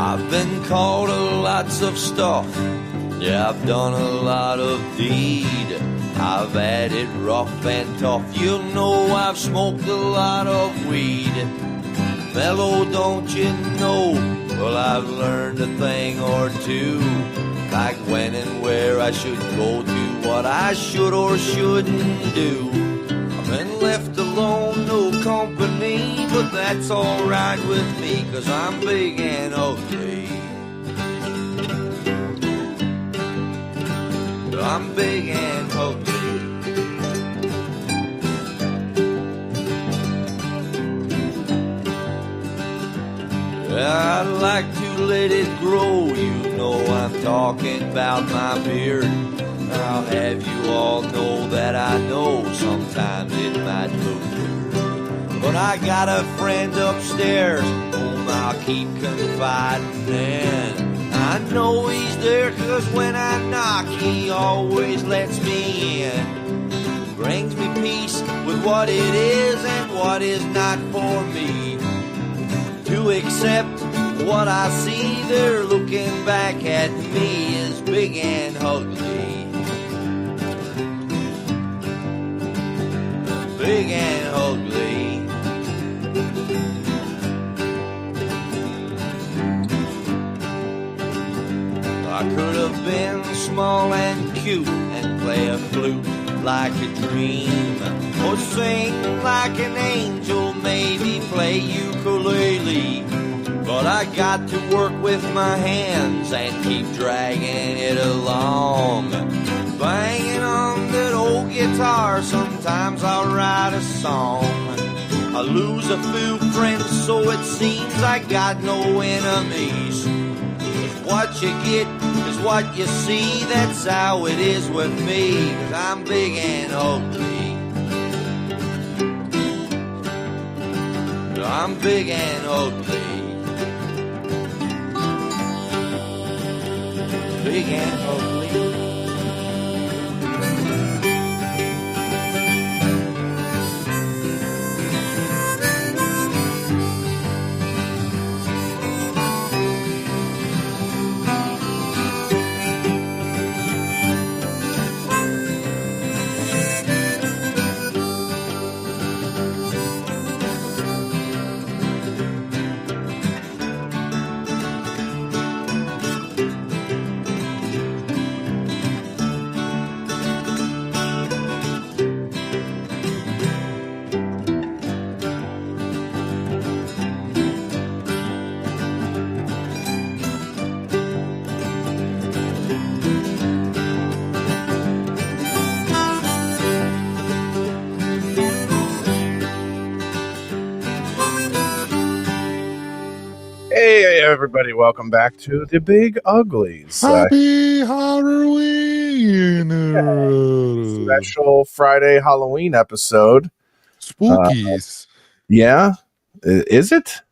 I've been called lots of stuff. Yeah, I've done a lot of deed. I've had it rough and tough. You know I've smoked a lot of weed. Mellow, don't you know? Well, I've learned a thing or two, like when and where I should go to, what I should or shouldn't do. I've been left alone, no company, but that's alright with me, 'cause I'm big and ugly. I'm big and ugly. I'd like to let it grow, you know I'm talking about my beard. I'll have you all know that I know sometimes it might look weird, but I got a friend upstairs whom I'll keep confiding in. I know he's there 'cause when I knock he always lets me in. Brings me peace with what it is and what is not for me. To accept what I see, they're looking back at me as big and ugly. Big and ugly. I could have been small and cute and play a flute like a dream, or sing like an angel, maybe play ukulele. But I got to work with my hands and keep dragging it along, banging on that old guitar. Sometimes I'll write a song. I lose a few friends, so it seems I got no enemies. 'Cause what you get is what you see, that's how it is with me, 'cause I'm big and ugly. I'm big and ugly. Big and ugly. Hey everybody, welcome back to the Big Uglies. Happy Halloween! Special Friday Halloween episode. Spookies. Yeah? Is it?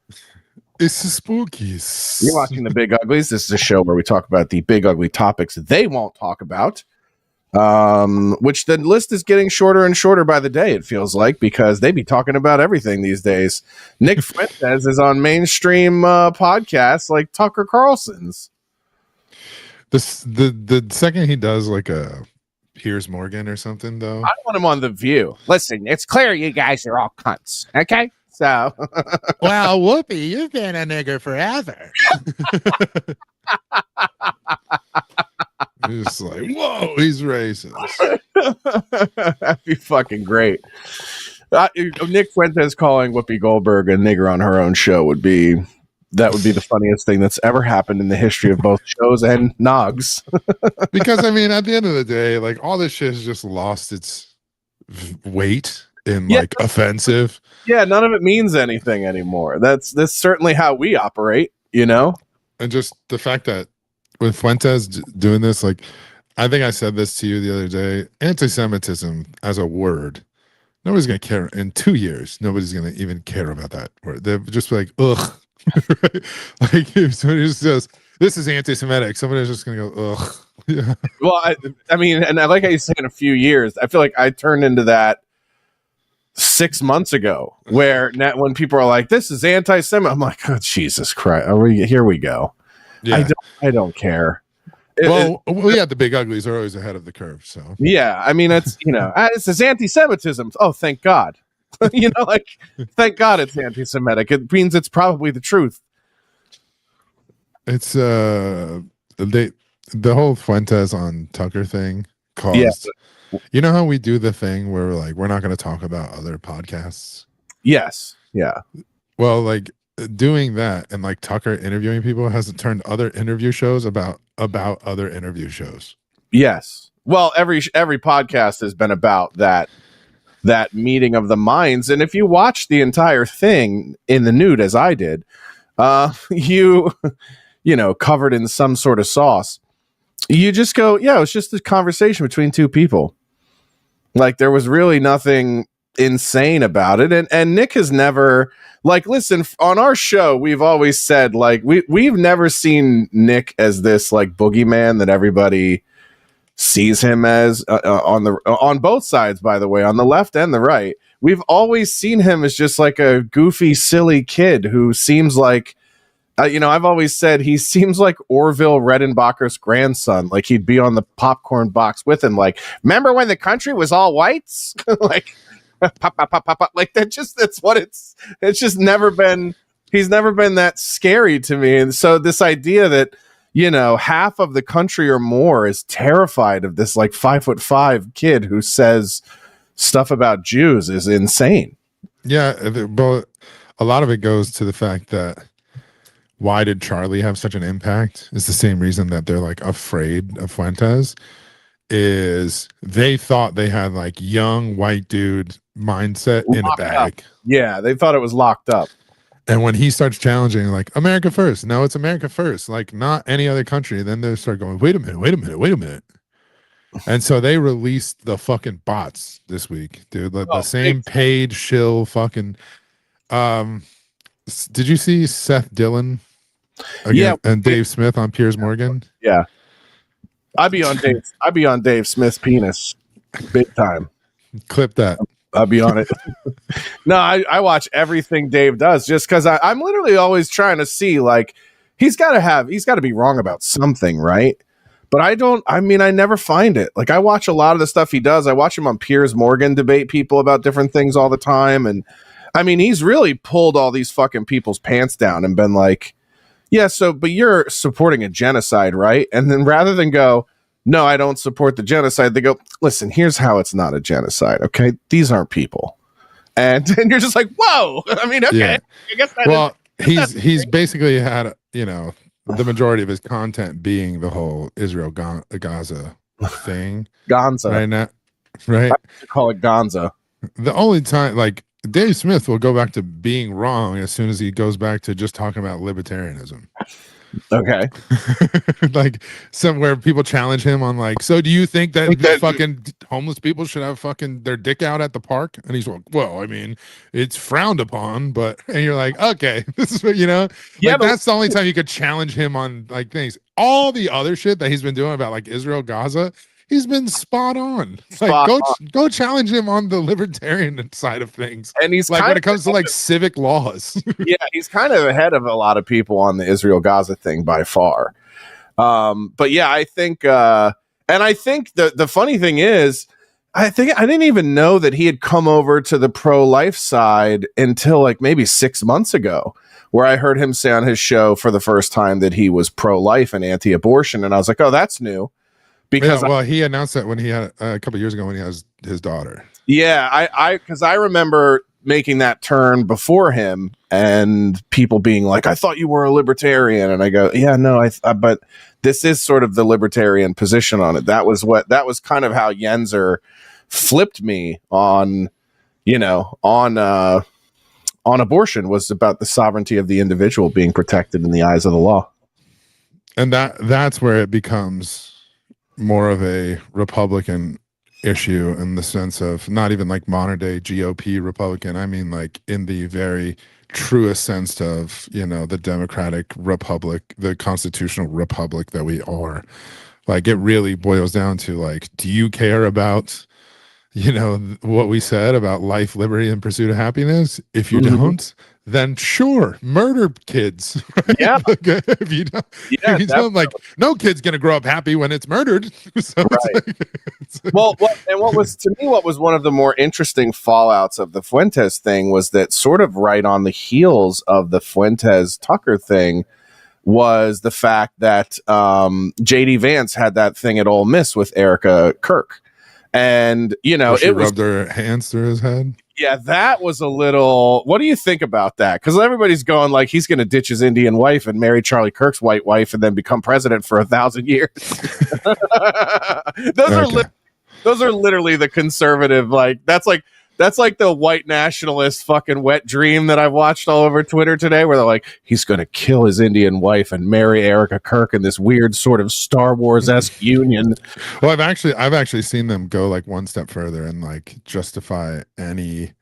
It's the spookies. You're watching the Big Uglies. This is a show where we talk about the big ugly topics they won't talk about. Which the list is getting shorter and shorter by the day, it feels like, because they be talking about everything these days. Nick Fuentes is on mainstream podcasts like Tucker Carlson's. The second he does like a Piers Morgan or something, though. I want him on The View. Listen, it's clear you guys are all cunts. Okay? So Well, Whoopi, you've been a nigger forever. It's like, whoa, he's racist. That'd be fucking great. Nick Fuentes calling Whoopi Goldberg a nigger on her own show would be the funniest thing that's ever happened in the history of both shows and Nogs. Because I mean, at the end of the day, like all this shit has just lost its weight in like offensive. Yeah, none of it means anything anymore. That's certainly how we operate, you know? And just the fact that with Fuentes doing this, like, I think I said this to you the other day, anti-Semitism as a word, nobody's going to care. In 2 years, nobody's going to even care about that word. They're just like, ugh. Right? Like, if somebody just says, this is anti-Semitic, somebody's just going to go, ugh. Yeah. Well, I mean, and I like how you say in a few years, I feel like I turned into that 6 months ago, where when people are like, this is anti-Semitic, I'm like, oh, Jesus Christ, here we go. Yeah. I don't care. Well, yeah, the big uglies are always ahead of the curve. So Yeah, I mean, it's it says anti-Semitism. Oh, thank God. Like, thank God it's anti-Semitic. It means it's probably the truth. it's the whole Fuentes on Tucker thing Yeah. caused. You know how we do the thing where we're not going to talk about other podcasts. Yes. Yeah. Well, like doing that and like Tucker interviewing people has turned other interview shows about other interview shows. Yes. Well, every podcast has been about that meeting of the minds, and if you watch the entire thing in the nude as I did, you covered in some sort of sauce, you just go, yeah, it was just a conversation between two people. Like, there was really nothing insane about it, and Nick has never, like, listen, on our show we've always said, like, we've never seen Nick as this like boogeyman that everybody sees him as, on both sides, by the way, on the left and the right. We've always seen him as just like a goofy, silly kid who seems like, I've always said he seems like Orville Redenbacher's grandson. Like, he'd be on the popcorn box with him. Like, remember when the country was all whites? Like, pop, pop, pop, pop, pop. Like, that's what it's just never been. He's never been that scary to me. And so this idea that, half of the country or more is terrified of this like 5'5" kid who says stuff about Jews is insane. Yeah, but a lot of it goes to the fact that why did Charlie have such an impact? It's the same reason that they're like afraid of Fuentes. Is they thought they had like young white dude mindset in a bag. Yeah, they thought it was locked up. And when he starts challenging, like, America first, no, it's America first, like not any other country, then they start going, wait a minute. And so they released the fucking bots this week, dude. The same Page shill fucking. Did you see Seth Dillon and Dave Smith on Piers Morgan? Yeah. I'd be on Dave Smith's penis big time. Clip that. I'll be on it. No, I watch everything Dave does just because I'm literally always trying to see, like, he's got to be wrong about something, right? But I never find it. Like, I watch a lot of the stuff he does. I watch him on Piers Morgan debate people about different things all the time. And I mean, he's really pulled all these fucking people's pants down and been like, yeah, but you're supporting a genocide, right? And then rather than go, no, I don't support the genocide, they go, listen, here's how it's not a genocide, okay? These aren't people. And you're just like, whoa. I mean, okay. Yeah. I guess he's basically had, the majority of his content being the whole Israel Gaza thing. Gonza. Right now, right? I call it Gonza. The only time, like, Dave Smith will go back to being wrong as soon as he goes back to just talking about libertarianism. Okay. Like, somewhere people challenge him on, like, so do you think that fucking homeless people should have fucking their dick out at the park? And he's like, well, I mean, it's frowned upon, and you're like, okay, this is what, yeah, like, that's the only time you could challenge him on, like, things. All the other shit that he's been doing about, like, Israel, Gaza, he's been spot on. Go challenge him on the libertarian side of things. And he's like, when it comes to like civic laws. Yeah, he's kind of ahead of a lot of people on the Israel Gaza thing by far. But yeah, I think and I think the funny thing is, I didn't even know that he had come over to the pro-life side until like maybe 6 months ago, where I heard him say on his show for the first time that he was pro-life and anti-abortion, and I was like, oh, that's new. Because he announced that when he had a couple of years ago when he has his daughter. Yeah, because I remember making that turn before him, and people being like, "I thought you were a libertarian," and I go, "Yeah, no, but this is sort of the libertarian position on it." That was kind of how Yenzer flipped me on, on abortion, was about the sovereignty of the individual being protected in the eyes of the law, and that's where it becomes more of a Republican issue in the sense of not even like modern day GOP Republican. I mean, like, in the very truest sense of, the democratic republic, the constitutional republic that we are. Like, it really boils down to, like, do you care about, what we said about life, liberty, and pursuit of happiness? If you don't, then sure, murder kids. Right? Yeah. If you don't like, no kid's gonna grow up happy when it's murdered. So Right. it's like, Well, what was to me what was one of the more interesting fallouts of the Fuentes thing was that sort of right on the heels of the Fuentes Tucker thing was the fact that JD Vance had that thing at Ole Miss with Erica Kirk. And, she rubbed her hands through his head. Yeah, that was a little. What do you think about that? Because everybody's going like he's going to ditch his Indian wife and marry Charlie Kirk's white wife and then become president for 1,000 years. Those are literally the conservative. That's like the white nationalist fucking wet dream that I've watched all over Twitter today, where they're like, he's going to kill his Indian wife and marry Erica Kirk in this weird sort of Star Wars-esque union. Well, I've actually seen them go like one step further and like justify any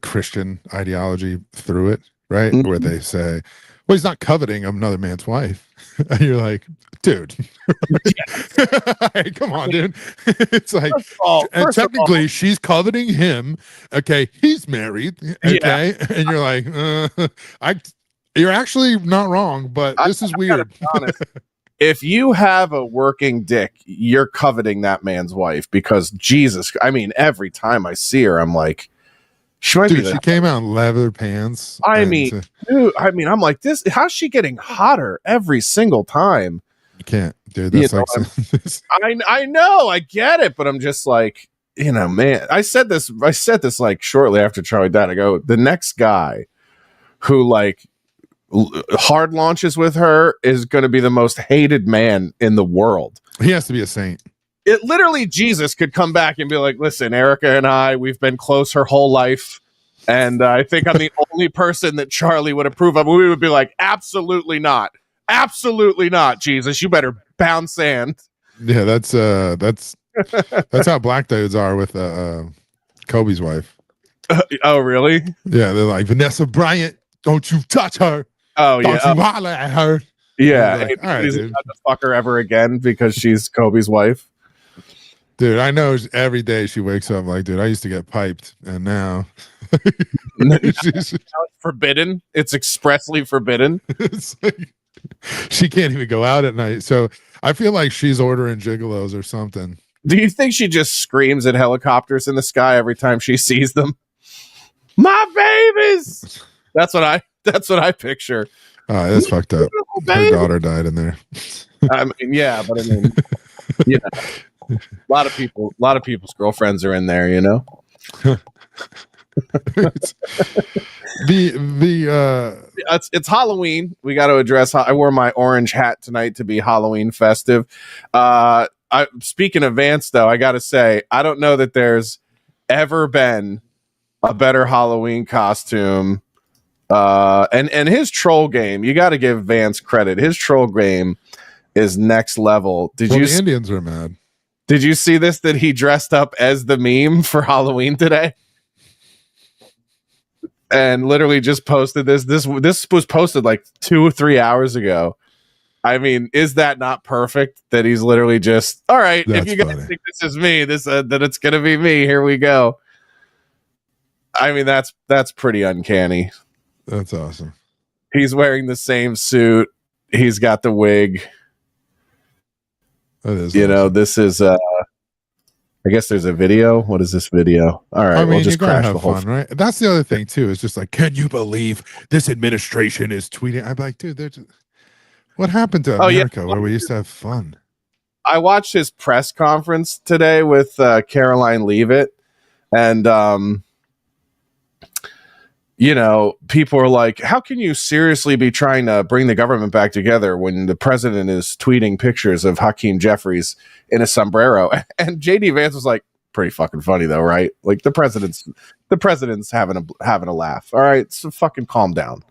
Christian ideology through it, right? Mm-hmm. Where they say, well, he's not coveting another man's wife. And you're like, dude, hey, come on, dude. It's like, and technically she's coveting him. Okay, he's married. Okay, and you're like, you're actually not wrong, but this is weird. If you have a working dick, you're coveting that man's wife because Jesus, I mean, every time I see her, I'm like, she came out in leather pants. I'm like, this. How's she getting hotter every single time? You can't, dude. That's I know, I get it, but I'm just like, man. I said this like shortly after Charlie died. I go, the next guy who like hard launches with her is going to be the most hated man in the world. He has to be a saint. It literally, Jesus could come back and be like, listen, Erica and I, we've been close her whole life. And I think I'm the only person that Charlie would approve of. We would be like, absolutely not. Absolutely not, Jesus. You better pound sand. Yeah, that's how black dudes are with Kobe's wife. Oh, really? Yeah, they're like, Vanessa Bryant, don't you touch her. Oh, don't you holler at her. Yeah. Like, all right, he's not to fuck her ever again because she's Kobe's wife. Dude, I know every day she wakes up like, dude, I used to get piped, and now it's forbidden. It's expressly forbidden. It's like, she can't even go out at night. So I feel like she's ordering gigolos or something. Do you think she just screams at helicopters in the sky every time she sees them? My babies. That's what I picture. Oh, that's fucked up. Her daughter died in there. I mean, yeah, but I mean, a lot of people's girlfriends are in there, it's Halloween. We got to address. I wore my orange hat tonight to be Halloween festive. Speaking of Vance, though, I got to say, I don't know that there's ever been a better Halloween costume. And his troll game, you got to give Vance credit. His troll game is next level. The Indians are mad. Did you see this? That he dressed up as the meme for Halloween today, and literally just posted this. This was posted like 2 or 3 hours ago. I mean, is that not perfect? That he's literally just, all right. If you guys think this is me, that it's gonna be me. Here we go. I mean, that's pretty uncanny. That's awesome. He's wearing the same suit. He's got the wig. That is awesome. This is I guess there's a video. What is this video? All right, I mean, we'll just crash have the whole fun, right? That's the other thing too. It's just like, can you believe this administration is tweeting? I'm like, dude, what happened to America where we used to have fun? I watched his press conference today with Caroline Leavitt, and people are like, how can you seriously be trying to bring the government back together when the president is tweeting pictures of Hakeem Jeffries in a sombrero? And JD Vance was like, pretty fucking funny though, right? Like the president's having a laugh. All right, so fucking calm down.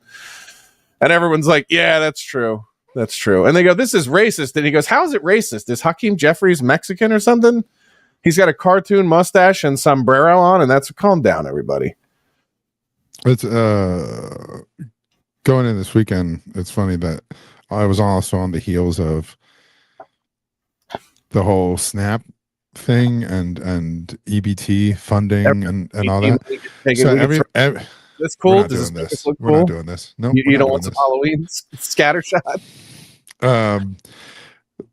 And everyone's like, yeah, that's true. That's true. And they go, this is racist. And he goes, how is it racist? Is Hakeem Jeffries Mexican or something? He's got a cartoon mustache and sombrero on, and that's calm down, everybody. It's going in this weekend. It's funny that I was also on the heels of the whole SNAP thing and EBT funding and all that. This We're cool? not Does this doing make us this. look We're not cool? doing this. No, You don't want some Halloween scattershot?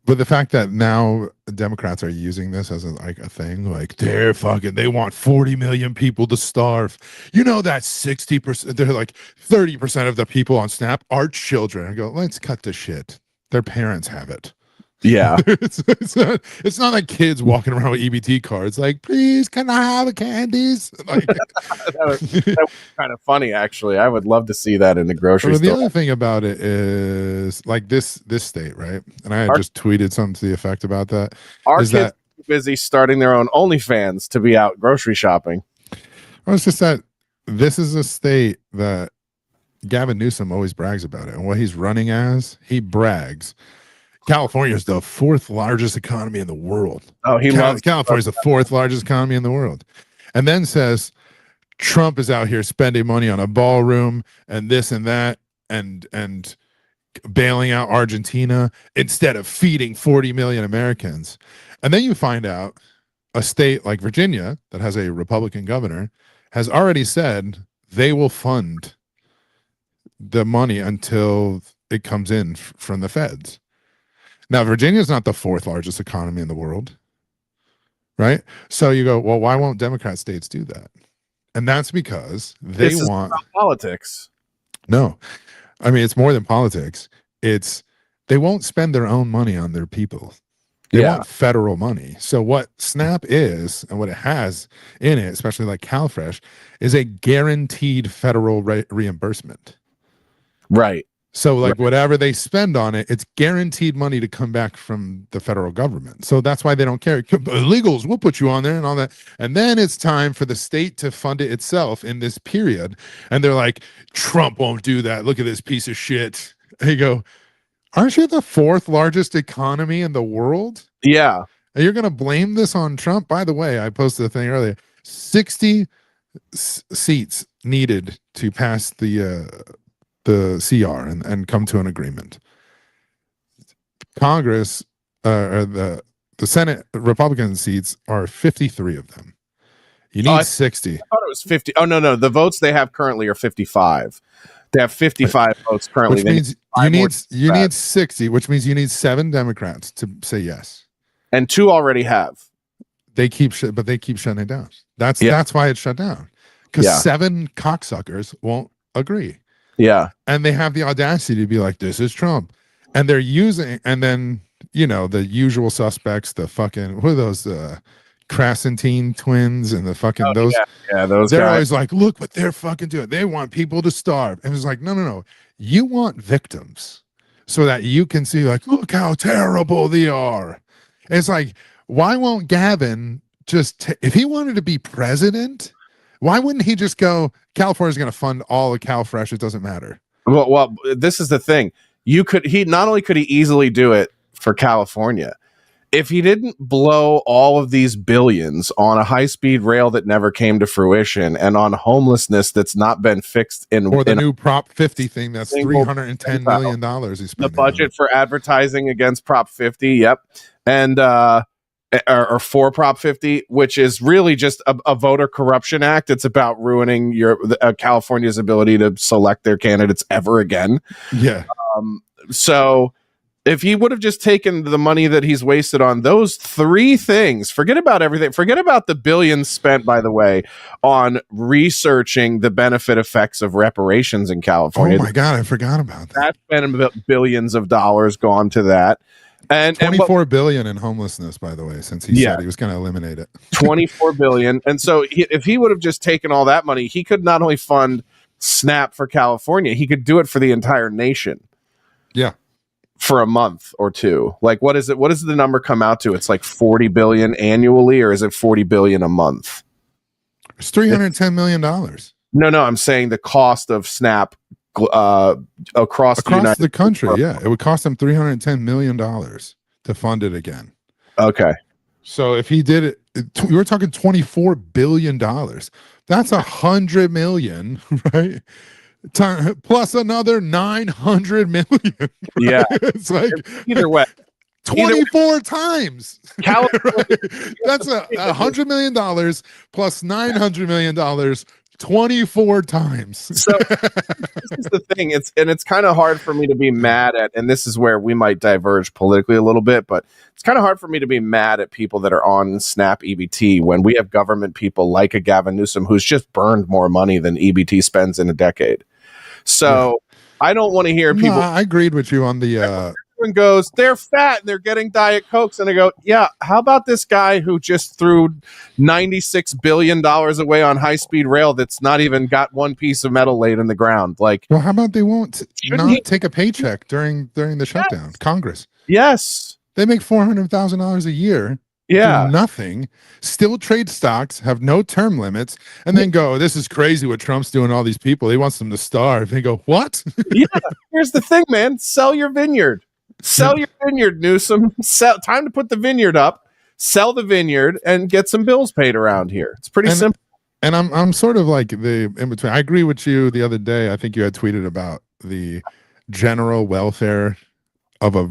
But the fact that now Democrats are using this as like a thing, like they want 40 million people to starve. You know that 60%, they're like 30% of the people on Snap are children. I go, let's cut the shit. Their parents have it. Yeah. It's not like kids walking around with EBT cards, like, please, can I have the candies? Like, that was kind of funny, actually. I would love to see that in the grocery well, the store. other thing about it is like this state, right? And I had just tweeted something to the effect about that. Our is kids that are busy starting their own OnlyFans to be out grocery shopping. well, it's just that this is a state that Gavin Newsom always brags about it. And what he's running as, he brags. California is the 4th largest economy in the world. Oh, he loves California is the 4th largest economy in the world. And then says Trump is out here spending money on a ballroom and this and that and bailing out Argentina instead of feeding 40 million Americans. And then you find out a state like Virginia that has a Republican governor has already said they will fund the money until it comes in from the feds. Now, Virginia is not the 4th largest economy in the world, right? So you go, well, why won't Democrat states do that? And that's because they want politics. No, I mean, it's more than politics. It's they won't spend their own money on their people. They want federal money. So what SNAP is and what it has in it, especially like CalFresh, is a guaranteed federal reimbursement. Right. So like whatever they spend on it, it's guaranteed money to come back from the federal government. So that's why they don't care. Illegals, we'll put you on there and all that. And then it's time for the state to fund it itself in this period. And they're like, Trump won't do that. Look at this piece of shit. And you go, aren't you the 4th largest economy in the world? Yeah. And you're going to blame this on Trump? By the way, I posted a thing earlier. 60 seats needed to pass the CR and come to an agreement. Congress or the Senate Republican seats are 53 of them. You need 60. I thought it was 50. Oh, no. The votes they have currently are 55. They have 55 votes currently. Which means you need 60, which means you need 7 Democrats to say yes. And 2 already have. They keep shutting it down. That's why it's shut down. Because 7 cocksuckers won't agree. Yeah. And they have the audacity to be like, this is Trump. And they're using, and then, you know, the usual suspects, the fucking, what are those, Krasentine twins and the fucking, those those they're guys. always like, look what they're fucking doing. They want people to starve. And it's like, no. You want victims so that you can see, like, look how terrible they are. And it's like, why won't Gavin just, if he wanted to be president, why wouldn't he just go, California's going to fund all of CalFresh, it doesn't matter? Well, this is the thing. Not only could he easily do it for California, if he didn't blow all of these billions on a high-speed rail that never came to fruition and on homelessness that's not been fixed or the new Prop 50 thing that's $310 million he's spending. The budget for advertising against Prop 50, yep. And or for Prop 50, which is really just a voter corruption act. It's about ruining California's ability to select their candidates ever again. Yeah. So if he would have just taken the money that he's wasted on those 3 things, forget about everything. Forget about the billions spent, by the way, on researching the benefit effects of reparations in California. Oh my God, I forgot about that. That's been billions of dollars gone to that. And 24 billion in homelessness, by the way, since he said he was going to eliminate it. 24 billion. And so if he would have just taken all that money, he could not only fund SNAP for California, he could do it for the entire nation. Yeah. For a month or 2. Like, what is it? What does the number come out to? It's like 40 billion annually, or is it 40 billion a month? It's $310 million. No, I'm saying the cost of SNAP across the country. Yeah, it would cost them $310 million to fund it again. Okay. So if he did it, we were talking $24 billion. That's 100 million, right? Plus another 900 million. Right? Yeah. It's like either way. 24 times. California. That's $100 million plus $900 million 24 times. So this is the thing. It's kind of hard for me to be mad at, and this is where we might diverge politically a little bit, but it's kind of hard for me to be mad at people that are on SNAP EBT when we have government people like a Gavin Newsom who's just burned more money than EBT spends in a decade. So I don't want to hear people. No, I agreed with you on the. Everyone goes, they're fat and they're getting Diet Cokes, and I go, yeah. How about this guy who just threw $96 billion away on high-speed rail that's not even got one piece of metal laid in the ground? Like, well, how about they won't not take a paycheck during the shutdown? Congress, yes, they make $400,000 a year. Yeah, do nothing, still trade stocks, have no term limits, and then go, this is crazy what Trump's doing to all these people. He wants them to starve. They go, what? Yeah, here's the thing, man. Sell your vineyard. Sell your vineyard, Newsom. Time to put the vineyard up, sell the vineyard, and get some bills paid around here. It's pretty simple. And I'm sort of like the in between. I agree with you the other day. I think you had tweeted about the general welfare of a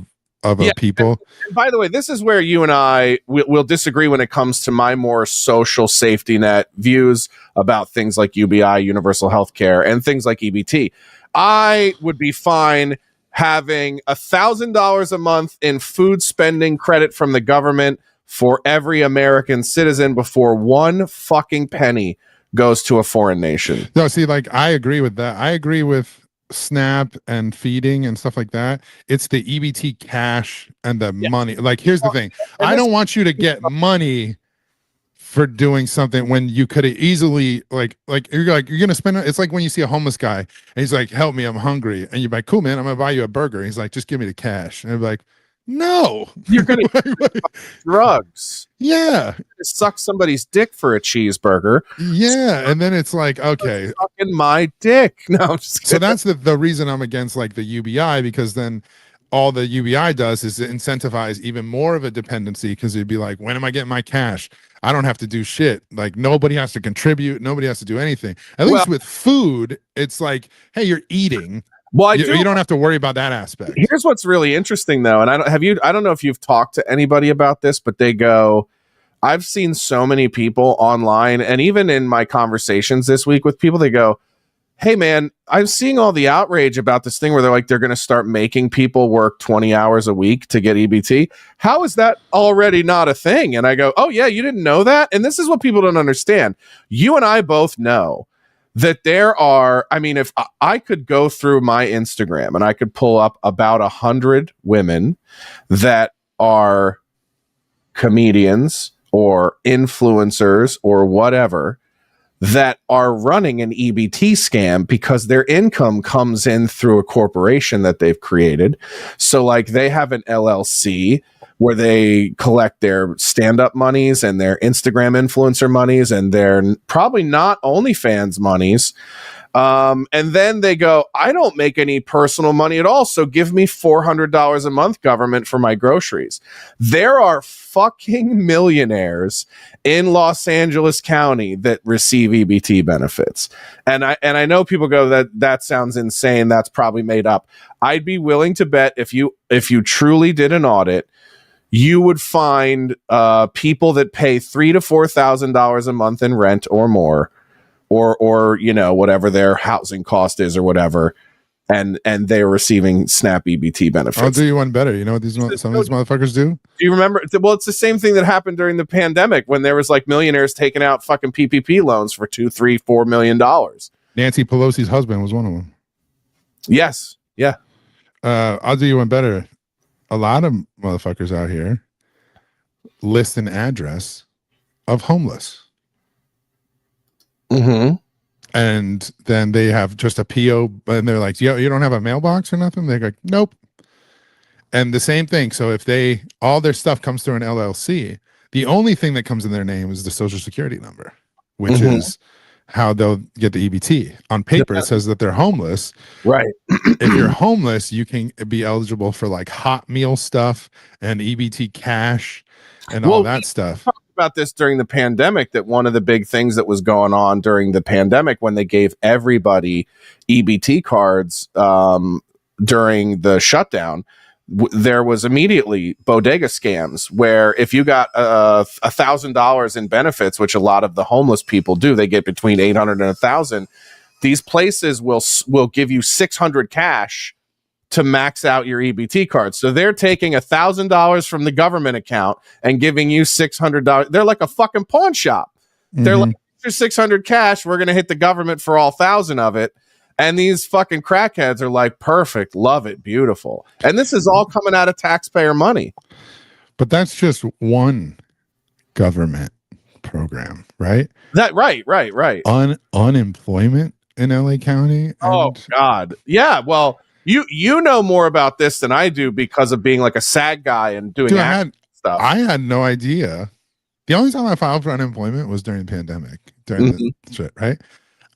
people. And by the way, this is where you and I will disagree when it comes to my more social safety net views about things like UBI, universal health care, and things like EBT. I would be fine having $1,000 a month in food spending credit from the government for every American citizen before one fucking penny goes to a foreign nation. No, see, like, I agree with that. I agree with SNAP and feeding and stuff like that. It's the EBT cash and the money. Like, here's the thing. I don't want you to get money for doing something when you could have easily you're gonna spend it. It's like when you see a homeless guy and he's like, help me, I'm hungry, and you're like, cool, man, I'm gonna buy you a burger. He's like, just give me the cash. And I'm like, no, you're gonna drugs. Yeah, suck somebody's dick for a cheeseburger. Yeah, and then it's like, okay, sucking my dick. No, I'm just so that's the reason I'm against like the UBI, because then all the UBI does is incentivize even more of a dependency, because it'd be like, when am I getting my cash? I don't have to do shit. Like, nobody has to contribute. Nobody has to do anything. At least with food, it's like, hey, you're eating. Well, you don't have to worry about that aspect. Here's what's really interesting, though, and I don't know if you've talked to anybody about this, but they go, I've seen so many people online, and even in my conversations this week with people, they go, hey, man, I'm seeing all the outrage about this thing where they're like, they're going to start making people work 20 hours a week to get EBT. How is that already not a thing? And I go, oh, yeah, you didn't know that? And this is what people don't understand. You and I both know that there are, I mean, if I could go through my Instagram and I could pull up about 100 women that are comedians or influencers or whatever that are running an EBT scam because their income comes in through a corporation that they've created. So like they have an LLC where they collect their stand-up monies and their Instagram influencer monies and their probably not OnlyFans monies. And then they go, I don't make any personal money at all, so give me $400 a month, government, for my groceries. There are fucking millionaires in Los Angeles County that receive EBT benefits. And I know people go, that sounds insane. That's probably made up. I'd be willing to bet if you truly did an audit, you would find people that pay $3,000 to $4,000 a month in rent or more, or you know, whatever their housing cost is or whatever, and they're receiving SNAP EBT benefits. I'll do you one better. You know what some of these motherfuckers do? Do you remember? Well, it's the same thing that happened during the pandemic when there was like millionaires taking out fucking PPP loans for $2, $3, $4 million. Nancy Pelosi's husband was one of them. Yes. Yeah. I'll do you one better. A lot of motherfuckers out here list an address of homeless. Mm-hmm. And then they have just a PO, and they're like, yo, you don't have a mailbox or nothing? They're like, nope. And the same thing. So if all their stuff comes through an LLC, the only thing that comes in their name is the social security number, which is how they'll get the EBT. On paper, it says that they're homeless. Right. If you're homeless, you can be eligible for like hot meal stuff and EBT cash and all that stuff. About this during the pandemic, that one of the big things that was going on during the pandemic when they gave everybody EBT cards during the shutdown, there was immediately bodega scams where if you got $1,000 in benefits, which a lot of the homeless people do, they get between 800 and 1,000. These places will give you 600 cash to max out your EBT card. So they're taking $1,000 from the government account and giving you $600. They're like a fucking pawn shop. They're like, here's 600 cash. We're going to hit the government for all 1,000 of it. And these fucking crackheads are like, perfect, love it, beautiful. And this is all coming out of taxpayer money. But that's just one government program, right? Right. Unemployment in LA County. Oh God. Yeah. Well, you know more about this than I do because of being like a SAG guy and doing stuff. I had no idea. The only time I filed for unemployment was during the pandemic, during the shit, right?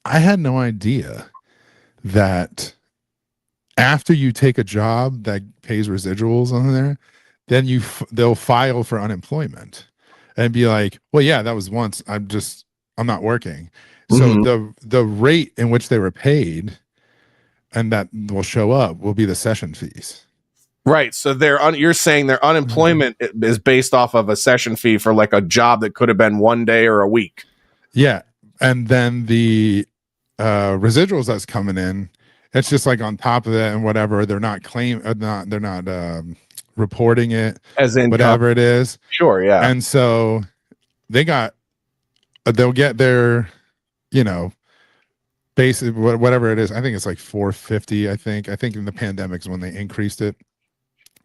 I had no idea that after you take a job that pays residuals on there, then they'll file for unemployment and be like, well, yeah, that was once. I'm not working. So the rate in which they were paid and that will show up will be the session fees. Right. So you're saying their unemployment is based off of a session fee for like a job that could have been one day or a week. Yeah. And then the residuals that's coming in, it's just like on top of that and whatever. They're not reporting it as income, whatever it is. Sure. Yeah. And so they'll get their, basic, whatever it is. I think it's like $450. I think in the pandemic is when they increased it,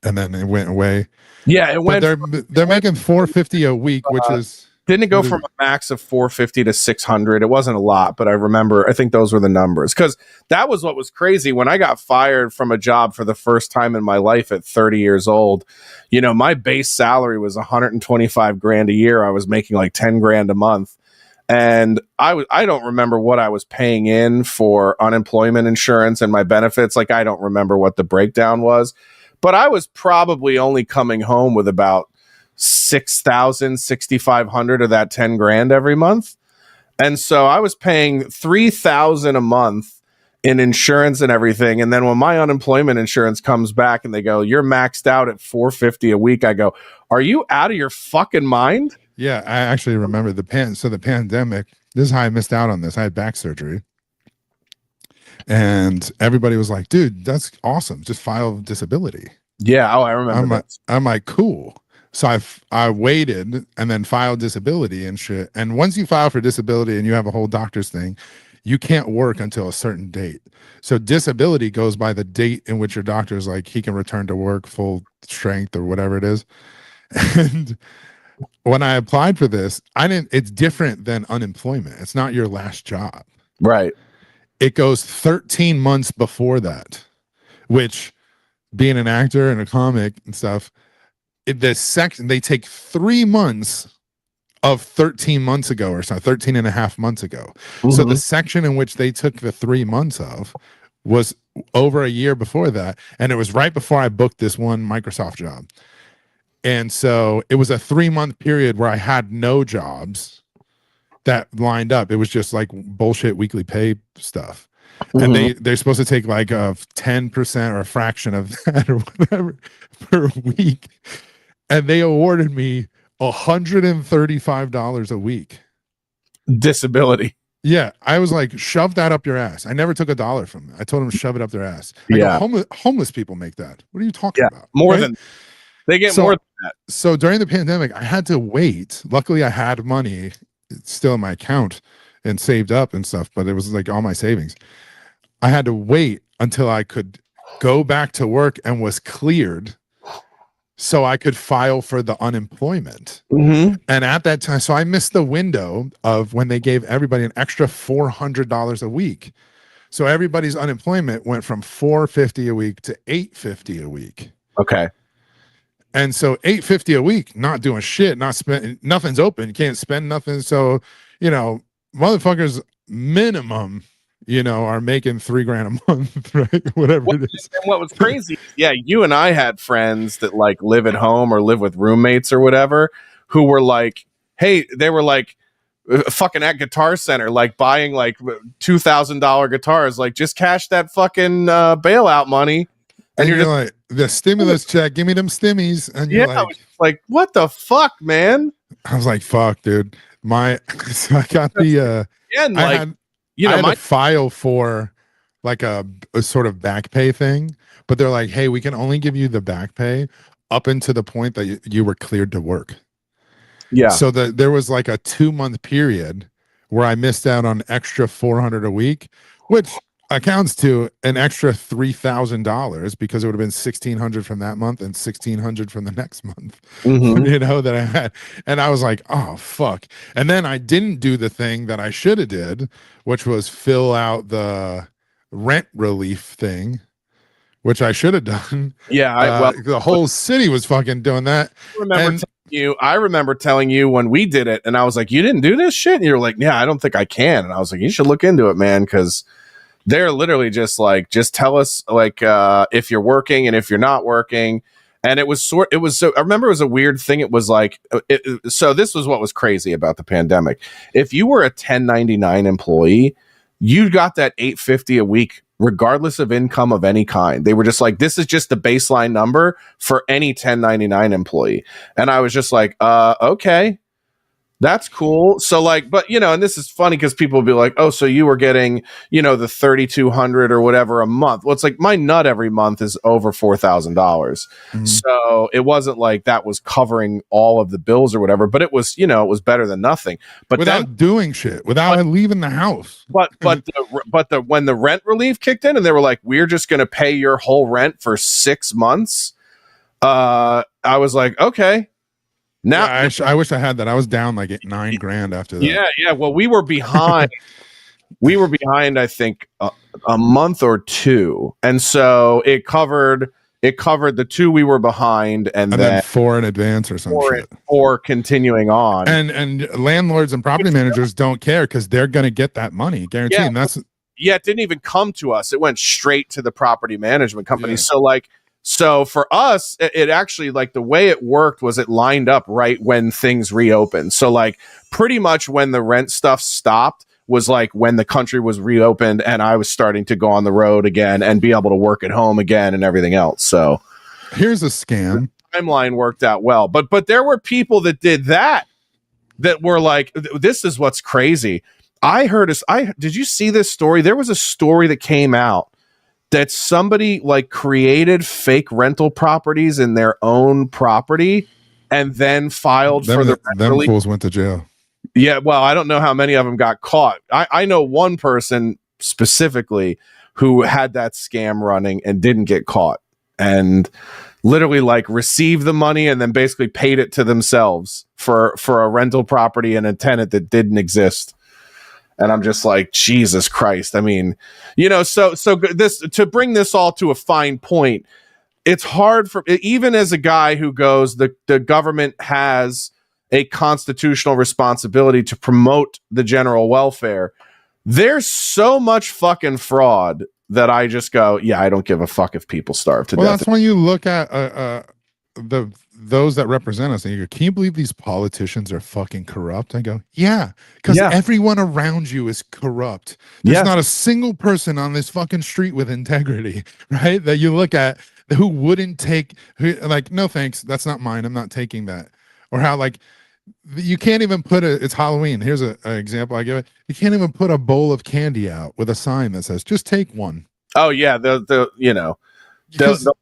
and then it went away. Yeah, it went. They're making $450 a week, which is didn't it go from a max of 450 to 600? It wasn't a lot, but I think those were the numbers because that was what was crazy when I got fired from a job for the first time in my life at 30 years old. My base salary was 125 grand a year. I was making like 10 grand a month. And I don't remember what I was paying in for unemployment insurance and my benefits. Like, I don't remember what the breakdown was, but I was probably only coming home with about 6,000, 6,500 of that 10 grand every month. And so I was paying 3,000 a month in insurance and everything. And then when my unemployment insurance comes back and they go, you're maxed out at 450 a week, I go, are you out of your fucking mind? Yeah, I actually remember the pandemic. This is how I missed out on this. I had back surgery. And everybody was like, dude, that's awesome. Just file disability. Yeah, I remember I'm like, cool. So I waited and then filed disability and shit. And once you file for disability and you have a whole doctor's thing, you can't work until a certain date. So disability goes by the date in which your doctor is like, he can return to work full strength or whatever it is. And when I applied for this, it's different than unemployment. It's not your last job. Right. It goes 13 months before that, which being an actor and a comic and stuff, they take 3 months of 13 months ago or so, 13 and a half months ago. So the section in which they took the 3 months of was over a year before that. And it was right before I booked this one Microsoft job. And so it was a 3-month period where I had no jobs that lined up. It was just like bullshit weekly pay stuff. And they're supposed to take like a 10% or a fraction of that or whatever per week. And they awarded me $135 a week. Disability. Yeah. I was like, shove that up your ass. I never took $1 from it. I told them to shove it up their ass. Homeless people make that. What are you talking about? More than they get more than that. So during the pandemic, I had to wait. Luckily, I had money still in my account and saved up and stuff, but it was like all my savings. I had to wait until I could go back to work and was cleared so I could file for the unemployment. And at that time, so I missed the window of when they gave everybody an extra $400 a week. So everybody's unemployment went from $450 a week to $850 a week. Okay. And so $850 a week, not doing shit, not spending, nothing's open. You can't spend nothing. So, motherfuckers minimum, are making $3 grand a month, right? Whatever it is. And what was crazy, you and I had friends that like live at home or live with roommates or whatever, who were like, hey, they were like fucking at Guitar Center, like buying like $2,000 guitars, like just cash that fucking bailout money. And you're just like, the stimulus check, give me them stimmies. And Yeah, you're I was like, what the fuck, man? I was like, fuck, dude. So I got the And I like, had you I know, had my to file for like a sort of back pay thing, but they're like, hey, we can only give you the back pay up into the point that you were cleared to work. yeah, So there was like a 2 month period where I missed out on extra 400 a week, which accounts to an extra $3,000 because it would have been 1,600 from that month and 1,600 from the next month, mhm. you know, that I had. And I was like, oh, fuck. And then I didn't do the thing that I should have did, which was fill out the rent relief thing, which I should have done. Yeah, The whole city was fucking doing that. And I remember telling you when we did it, and I was like, "You didn't do this shit," and you're like, "Yeah, I don't think I can." And I was like, "You should look into it, man, because they're literally just like, just tell us like if you're working and if you're not working." And it was so I remember it was a weird thing. It was like, so this was what was crazy about the pandemic. If you were a 1099 employee, you got that $850 a week, regardless of income of any kind. They were just like, this is just the baseline number for any 1099 employee. And I was just like, okay. That's cool. So like, but you know, and this is funny because people will be like, oh, so you were getting, you know, the 3,200 or whatever a month. Well, it's like my nut every month is over $4,000. Mm-hmm. So it wasn't like that was covering all of the bills or whatever, but it was, you know, it was better than nothing. But without doing shit, without leaving the house. But when the rent relief kicked in and they were like, we're just going to pay your whole rent for 6 months. I was like, okay. Now I wish I had that. I was down like $9,000 after that. Yeah. Well, we were behind. I think a month or two, and so it covered the 2 we were behind, and then 4 in advance or something. Or continuing on. And landlords and property managers don't care because they're going to get that money guaranteed. Yeah, it didn't even come to us. It went straight to the property management company. Yeah. So for us, it actually, like, the way it worked was it lined up right when things reopened. So like pretty much when the rent stuff stopped was like when the country was reopened and I was starting to go on the road again and be able to work at home again and everything else. So here's a scam. The timeline worked out well, but there were people that did that were like, this is what's crazy. Did you see this story? There was a story that came out that somebody like created fake rental properties in their own property and then filed for the them fools went to jail. Yeah, well, I don't know how many of them got caught. I know one person specifically who had that scam running and didn't get caught and literally like received the money and then basically paid it to themselves for a rental property and a tenant that didn't exist. And I'm just like, Jesus Christ. I mean, you know, so this, to bring this all to a fine point, it's hard for, even as a guy who goes, the government has a constitutional responsibility to promote the general welfare. There's so much fucking fraud that I just go, yeah, I don't give a fuck if people starve to death. Well, that's when you look at those that represent us and you go, can you believe these politicians are fucking corrupt? I go, yeah, because everyone around you is corrupt. There's not a single person on this fucking street with integrity, right? That you look at who wouldn't take, like, no thanks, that's not mine, I'm not taking that. Or how, like, you can't even put it's Halloween. Here's an example I give it. You can't even put a bowl of candy out with a sign that says, just take one. Oh yeah. The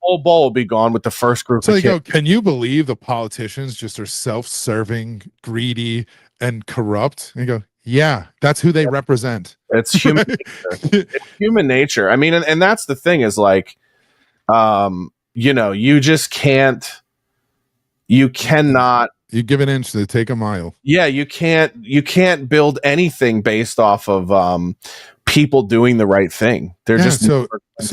whole bowl will be gone with the first group. So you go, can you believe the politicians just are self-serving, greedy, and corrupt? And you go, yeah, that's who they represent. It's human nature. It's human nature. I mean, and that's the thing is like, you know, you just cannot. You give an inch to take a mile. Yeah, you can't build anything based off of people doing the right thing. They're just so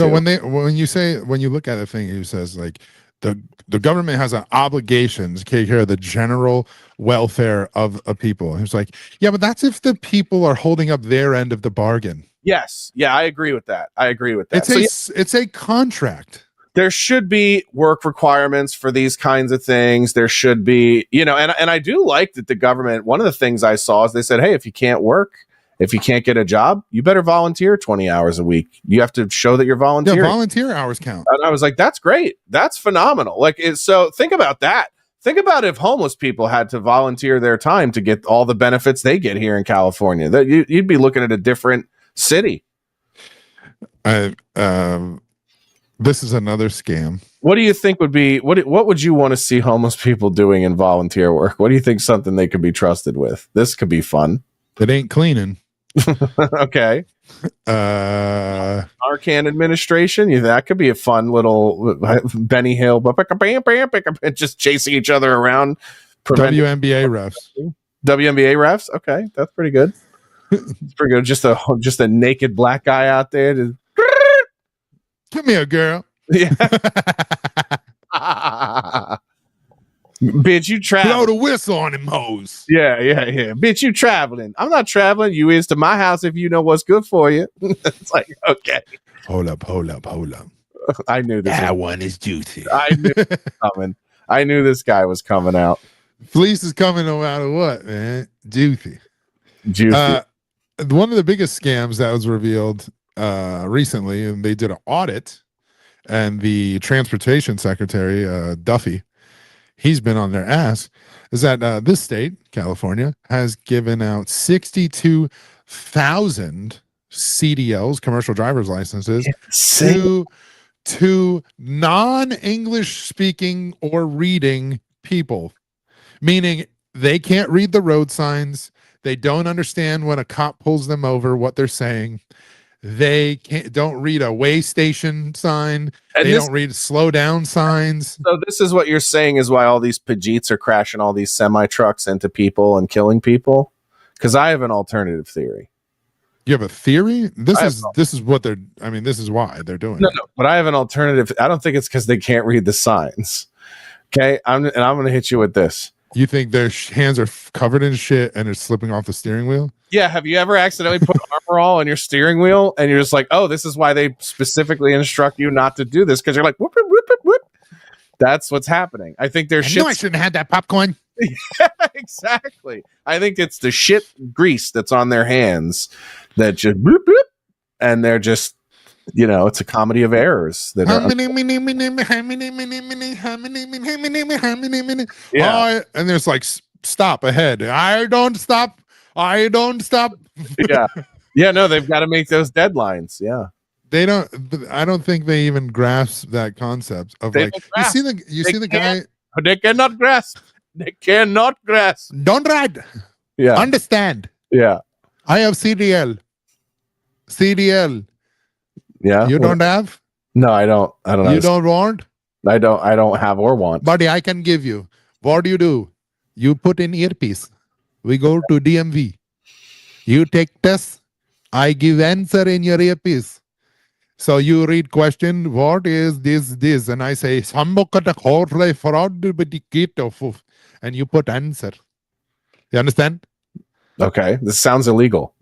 when you look at the thing, it says like the government has an obligation to take care of the general welfare of people. It's like, yeah, but that's if the people are holding up their end of the bargain. Yes, yeah, I agree with that. It's a contract. There should be work requirements for these kinds of things. There should be, you know, and I do like that the government, one of the things I saw is they said, hey, if you can't work If you can't get a job, you better volunteer 20 hours a week. You have to show that you're volunteering. Yeah, volunteer hours count. And I was like, that's great. That's phenomenal. Like, so think about that. Think about if homeless people had to volunteer their time to get all the benefits they get here in California. That you'd be looking at a different city. This is another scam. What do you think would be what would you want to see homeless people doing in volunteer work? What do you think something they could be trusted with? This could be fun. It ain't cleaning. Okay. Narcan administration. That could be a fun little Benny Hill, just chasing each other around. WNBA refs. WNBA refs. Okay, that's pretty good. It's pretty good. Just a naked black guy out there. Come here, girl. Yeah. Bitch, you traveling. Blow the whistle on him, hoes. Yeah. Bitch, you traveling. I'm not traveling. You is to my house if you know what's good for you. It's like, okay. Hold up. I knew this. That one is juicy. I knew it was coming. I knew this guy was coming out. Fleece is coming no matter what, man. Juicy. One of the biggest scams that was revealed recently, and they did an audit, and the transportation secretary, Duffy, he's been on their ass, is that this state, California, has given out 62,000 CDLs, commercial driver's licenses, to non-English speaking or reading people, meaning they can't read the road signs. They don't understand when a cop pulls them over, what they're saying. They don't read a way station sign. They don't read slow down signs. So this is what you're saying is why all these Pajeets are crashing all these semi trucks into people and killing people? Because I have an alternative theory. You have a theory? This is what they're. I mean, this is why they're doing. No, but I have an alternative. I don't think it's because they can't read the signs. Okay, I'm going to hit you with this. You think their hands are covered in shit and it's slipping off the steering wheel? Yeah. Have you ever accidentally put Armor All on your steering wheel and you're just like, oh, this is why they specifically instruct you not to do this? Because you're like, whoop, whoop, whoop, whoop, whoop. That's what's happening. I think there's shit. I shouldn't have had that popcorn. Yeah, exactly. I think it's the shit grease that's on their hands that just boop, boop, and they're just, it's a comedy of errors. That yeah. And there's like, stop ahead. I don't stop. Yeah. No, they've got to make those deadlines. Yeah. They don't. I don't think they even grasp that concept of you see the guy. They cannot grasp. They cannot grasp. Don't ride. Yeah. Understand. Yeah. I have CDL. Yeah. You don't have? No, I don't. I don't know. You don't want? I don't have or want. Buddy, I can give you. What do? You put in earpiece. We go to DMV. You take test. I give answer in your earpiece. So you read question, what is this? And I say, and you put answer. You understand? Okay. This sounds illegal.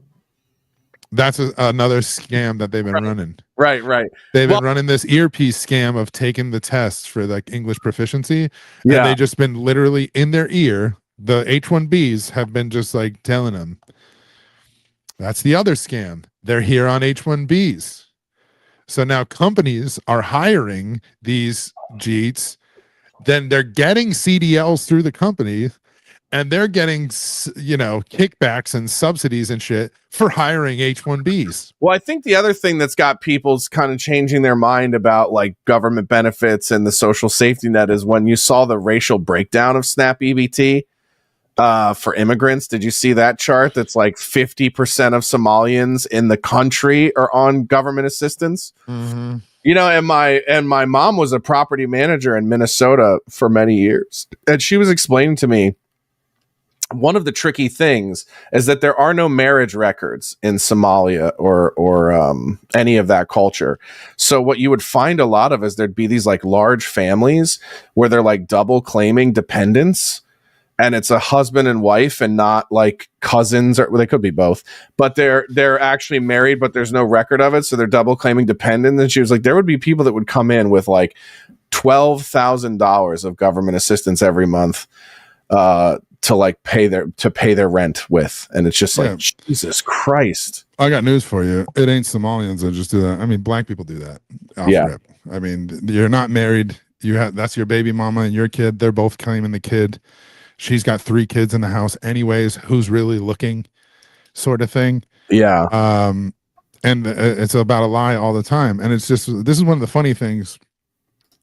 That's another scam that they've been running. Right. They've been running this earpiece scam of taking the test for like English proficiency. Yeah. And they just been literally in their ear. The H-1Bs have been just like telling them. That's the other scam. They're here on H-1Bs. So now companies are hiring these Jeets. Then they're getting CDLs through the company. And they're getting, kickbacks and subsidies and shit for hiring H-1Bs. Well, I think the other thing that's got people's kind of changing their mind about like government benefits and the social safety net is when you saw the racial breakdown of SNAP EBT for immigrants. Did you see that chart? That's like 50% of Somalians in the country are on government assistance. Mm-hmm. And my mom was a property manager in Minnesota for many years. And she was explaining to me, one of the tricky things is that there are no marriage records in Somalia or any of that culture. So what you would find a lot of is there'd be these like large families where they're like double claiming dependents, and it's a husband and wife and not like cousins, or they could be both, but they're actually married, but there's no record of it. So they're double claiming dependent. And she was like, there would be people that would come in with like $12,000 of government assistance every month to like pay their rent with, and it's just like, Yeah. Jesus Christ. I got news for you. It ain't Somalians that just do that. I mean, black people do that. Off Yeah. rip. I mean, you're not married. That's your baby mama and your kid. They're both claiming the kid. She's got 3 kids in the house anyways. Who's really looking, sort of thing. Yeah. And it's about a lie all the time. And it's just, this is one of the funny things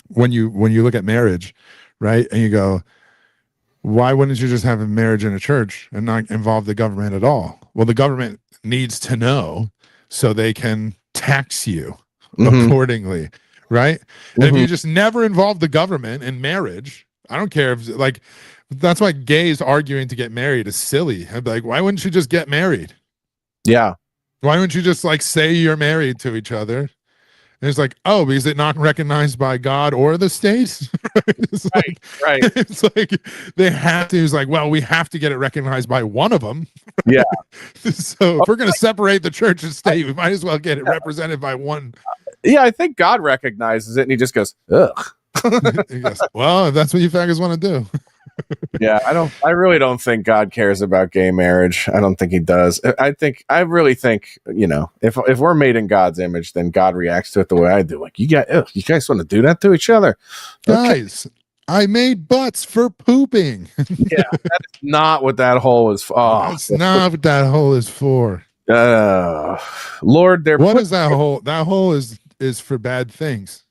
when you look at marriage, right? And you go, why wouldn't you just have a marriage in a church and not involve the government at all? Well, the government needs to know so they can tax you accordingly, right? And if you just never involve the government in marriage, I don't care if, like, that's why gays arguing to get married is silly. I'd be like, why wouldn't you just get married? Yeah. Why wouldn't you just like say you're married to each other? And it's like, oh, is it not recognized by God or the state? It's right. It's like they have to. It's like, well, we have to get it recognized by one of them. Yeah. So if we're going to separate the church and state, we might as well get it represented by one. Yeah, I think God recognizes it, and he just goes, ugh. He goes, well, if that's what you faggots want to do. Yeah, I really don't think God cares about gay marriage. I don't think he does. I really think, you know, if we're made in God's image, then God reacts to it the way I do. Like, you guys want to do that to each other? Guys, I made butts for pooping. Yeah, that's not what that hole is for. Oh, that's not what that hole is for. Lord, what is that hole? That hole is for bad things.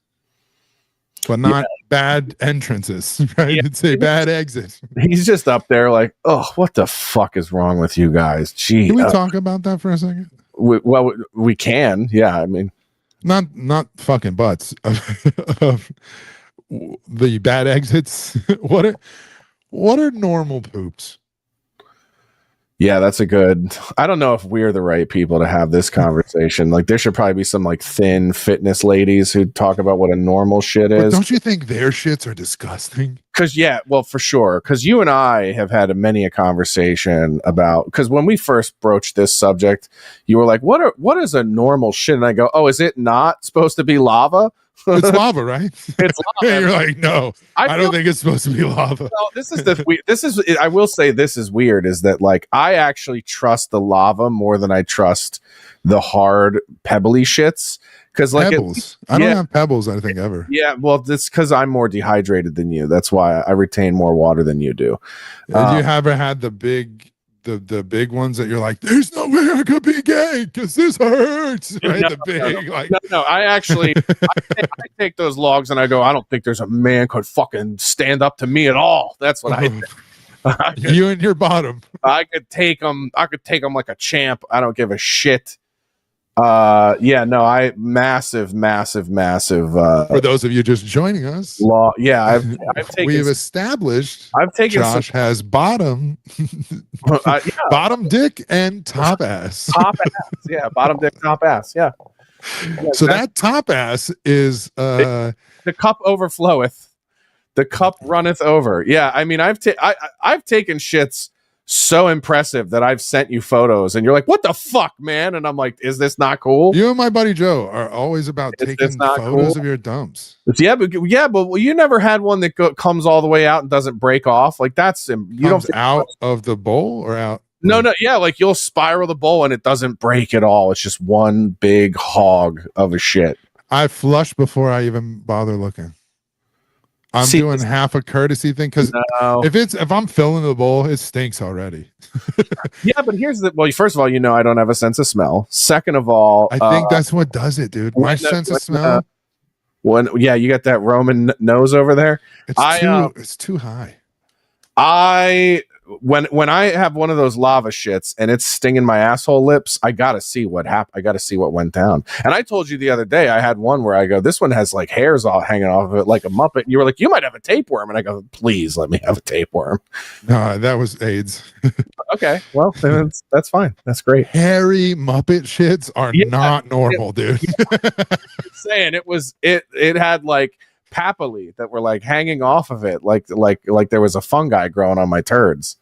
But not bad entrances, right? Yeah. It's a bad exit. He's just up there like, oh, what the fuck is wrong with you guys? Gee. Can we talk about that for a second? We can. Yeah, I mean. Not fucking butts. Of the bad exits. What are normal poops? Yeah, that's a good. I don't know if we're the right people to have this conversation. Like, there should probably be some like thin fitness ladies who talk about what a normal shit is. But don't you think their shits are disgusting? Because well, for sure. Because you and I have had many a conversation about. Because when we first broached this subject, you were like, "What is a normal shit?" And I go, "Oh, is it not supposed to be lava?" It's lava, right? It's lava. And you're like, no, I don't think it's supposed to be lava. Well, this is I will say this is weird, is that like I actually trust the lava more than I trust the hard pebbly shits. Because like pebbles, I don't have pebbles, I think, ever. Yeah, well, it's because I'm more dehydrated than you. That's why I retain more water than you do. Have you ever had the big ones that you're like, there's no way I could be gay because this hurts, right? No, I actually I take those logs and I go, I don't think there's a man could fucking stand up to me at all. That's what I think. You and your bottom. I could take them like a champ. I don't give a shit. I massive for those of you just joining us, I've taken, we've established Josh has bottom dick and top ass. Bottom dick, top ass. So that top ass is the cup overfloweth, the cup runneth over. I mean, I've taken shits so impressive that I've sent you photos and you're like, what the fuck, man? And I'm like, is this not cool? You and my buddy Joe are always about taking photos of your dumps. Yeah, but you never had one that comes all the way out and doesn't break off. Like, that's comes out of the bowl or out? No, like you'll spiral the bowl and it doesn't break at all. It's just one big hog of a shit. I flush before I even bother looking. I'm doing half a courtesy thing because if I'm filling the bowl, it stinks already. Yeah, but first of all, I don't have a sense of smell. Second of all, I think that's what does it, dude. My sense of smell. You got that Roman nose over there. It's too high. When I have one of those lava shits and it's stinging my asshole lips, I gotta see what happened. I gotta see what went down. And I told you the other day I had one where I go, this one has like hairs all hanging off of it like a Muppet. And you were like, you might have a tapeworm. And I go, please let me have a tapeworm. No, that was AIDS. Okay, well that's fine. That's great. Hairy Muppet shits are not normal, dude. I'm saying it had like papilla that were like hanging off of it, like there was a fungi growing on my turds.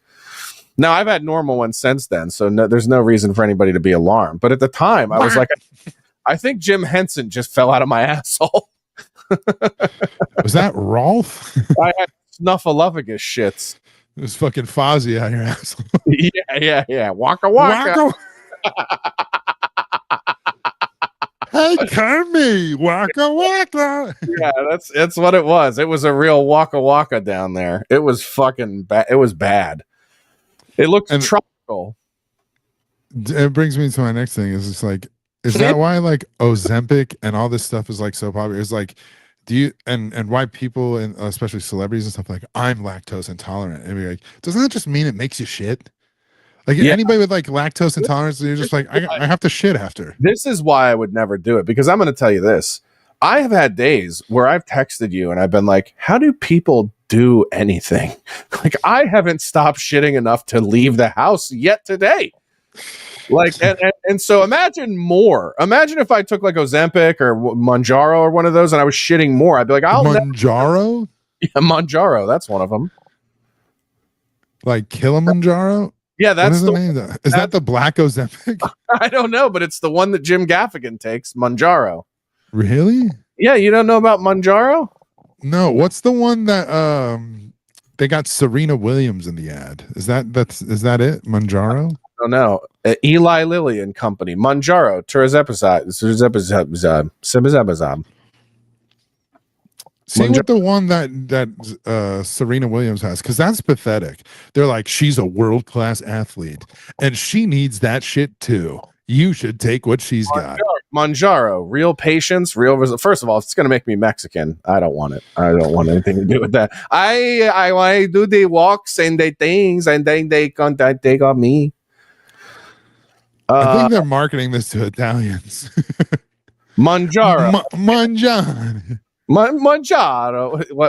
Now I've had normal ones since then, so there's no reason for anybody to be alarmed. But at the time, I was like, I think Jim Henson just fell out of my asshole. Was that Rolf? I had snuffleupagus shits. There's fucking Fozzie out your asshole. Yeah. Waka waka. Hey, Kermie, waka waka. Yeah, that's what it was. It was a real waka waka down there. It was fucking bad. It was bad. It looked tropical. It brings me to my next thing. Is it's like, is that why like Ozempic and all this stuff is like so popular? It's like, do you and why people and especially celebrities and stuff like I'm lactose intolerant and be like, doesn't that just mean it makes you shit? Like anybody with like lactose intolerance, you're just like I have to shit after. This is why I would never do it, because I'm going to tell you this. I have had days where I've texted you and I've been like, how do people do anything? Like, I haven't stopped shitting enough to leave the house yet today. Like, and so imagine if I took like Ozempic or Monjaro or one of those and I was shitting more. I'd be like, Monjaro? Yeah, Monjaro. That's one of them. Like Killa Monjauro? Yeah, that's the name. Is that the black Ozempic? I don't know, but it's the one that Jim Gaffigan takes, Monjaro. Really? Yeah, you don't know about Monjaro? No. What's the one that they got Serena Williams in the ad? Is that it? Monjaro? I don't know. Eli Lilly and Company. Monjaro. Tirzepatide. See what the one that Serena Williams has, because that's pathetic. They're like, she's a world-class athlete, and she needs that shit too. You should take what she's got. Monjaro, real patience, real result. First of all, it's going to make me Mexican. I don't want it. I don't want anything to do with that. I do the walks and the things, and then they got me. I think they're marketing this to Italians. Manjaro. Manjaro.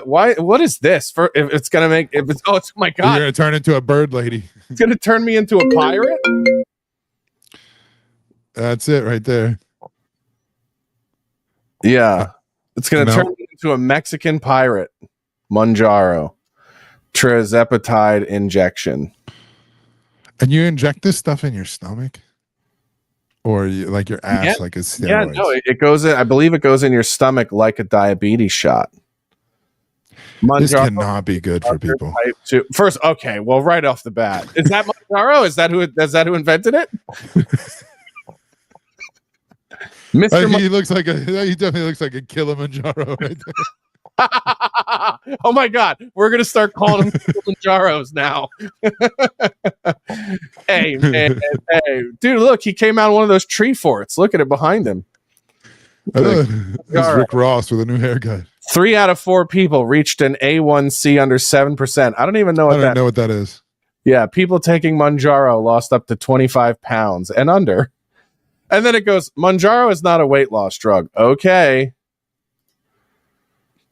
What is this? For if it's gonna make oh my god. You're gonna turn into a bird lady. It's gonna turn me into a pirate? That's it right there. Yeah. It's gonna turn me into a Mexican pirate. Monjaro. Tirzepatide injection. And you inject this stuff in your stomach? Or like your ass, like a steroid? Yeah, no, it goes in. I believe it goes in your stomach like a diabetes shot. Monjaro, this cannot be good for people. First, okay, well, right off the bat, is that Monjaro? Is that who invented it? Mr. He looks like he definitely looks like a Killa Monjauro right there. Oh my god, we're gonna start calling them Monjaros now. Hey, dude, look, he came out of one of those tree forts. Look at it behind him. It's Rick Ross with a new haircut. 3 out of 4 people reached an A1C under 7%. I don't even know what that is. Yeah, people taking Monjaro lost up to 25 pounds and under. And then it goes, Monjaro is not a weight loss drug. Okay.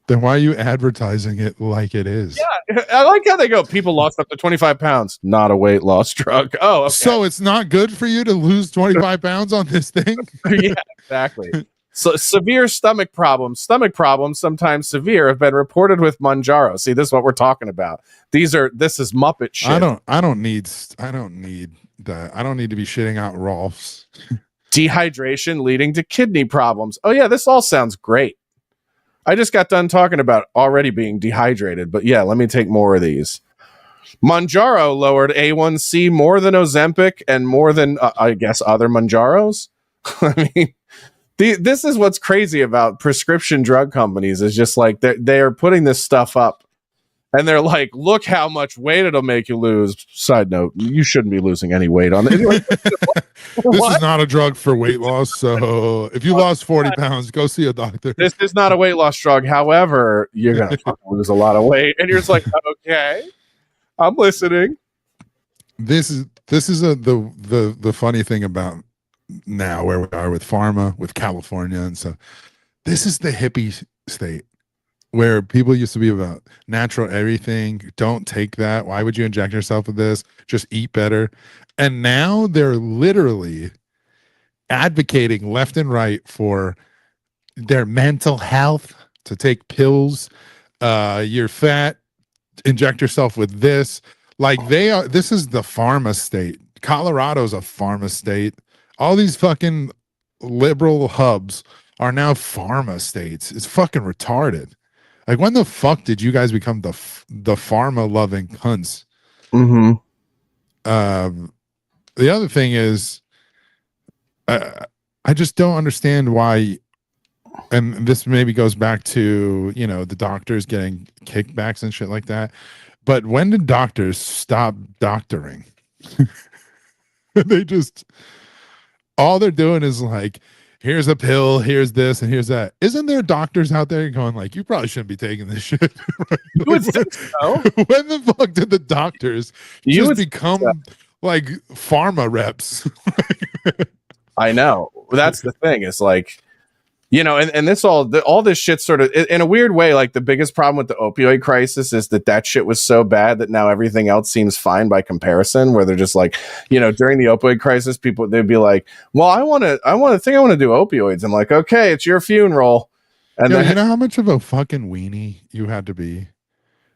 Then why are you advertising it like it is? Yeah, I like how they go, people lost up to 25 pounds. Not a weight loss drug. Oh, okay. So it's not good for you to lose 25 pounds on this thing? Yeah, exactly. So severe stomach problems, sometimes severe, have been reported with Monjaro. See, this is what we're talking about. This is Muppet shit. I don't need that. I don't need to be shitting out Rolfs. Dehydration leading to kidney problems. Oh yeah, this all sounds great. I just got done talking about already being dehydrated, but yeah, let me take more of these. Monjaro lowered A1C more than Ozempic and more than, I guess, other Monjaros. I mean, this is what's crazy about prescription drug companies is just like they're putting this stuff up and they're like, look how much weight it'll make you lose. Side note, you shouldn't be losing any weight on it. This is not a drug for weight loss. So if you lost 40 pounds, go see a doctor. This is not a weight loss drug. However, you're going to lose a lot of weight. And you're just like, okay, I'm listening. This is the funny thing about now where we are with pharma, with California. And so this is the hippie state where people used to be about natural everything. Don't take that. Why would you inject yourself with this? Just eat better. And now they're literally advocating left and right for their mental health, to take pills. You're fat, inject yourself with this. Like this is the pharma state. Colorado's a pharma state. All these fucking liberal hubs are now pharma states. It's fucking retarded. Like, when the fuck did you guys become the pharma loving cunts? Mm-hmm. The other thing is, I just don't understand why. And this maybe goes back to, you know, the doctors getting kickbacks and shit like that. But when did doctors stop doctoring? They just, all they're doing is like, here's a pill, here's this, and here's that. Isn't there doctors out there going like, you probably shouldn't be taking this shit? Right? You would think so. When the fuck did the doctors You just would become like pharma reps? I know. That's the thing. It's like, you know, and this all this shit sort of, in a weird way, like the biggest problem with the opioid crisis is that shit was so bad that now everything else seems fine by comparison, where they're just like, you know, during the opioid crisis, people, they'd be like, well, I want to do opioids. I'm like, okay, it's your funeral. And Yo, then, you know how much of a fucking weenie you had to be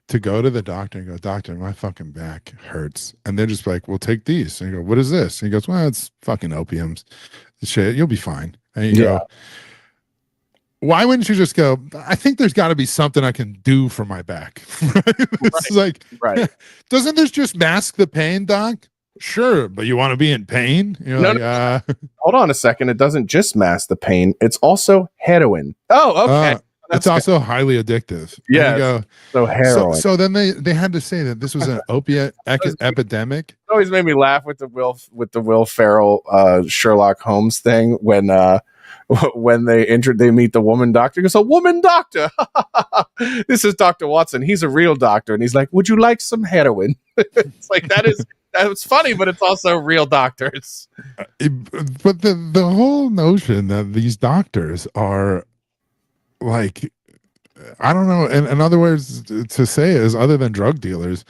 to go to the doctor and go, doctor, my fucking back hurts. And they're just like, well, take these. And you go, what is this? And he goes, well, it's fucking opiums. Shit, you'll be fine. And you go, why wouldn't you just go, I think there's got to be something I can do for my back. It's like, doesn't this just mask the pain, doc? Sure, but you want to be in pain? You're like, hold on a second. It doesn't just mask the pain. It's also heroin. Oh, okay. It's also highly addictive. Yeah. So heroin. So then they had to say that this was an opiate epidemic. It always made me laugh with the Will Ferrell Sherlock Holmes thing when they meet the woman doctor. He goes, a woman doctor. This is Dr. Watson. He's a real doctor, and he's like, would you like some heroin? It's like that's funny, but it's also real doctors. But the whole notion that these doctors are like, I don't know, in other words to say is other than drug dealers,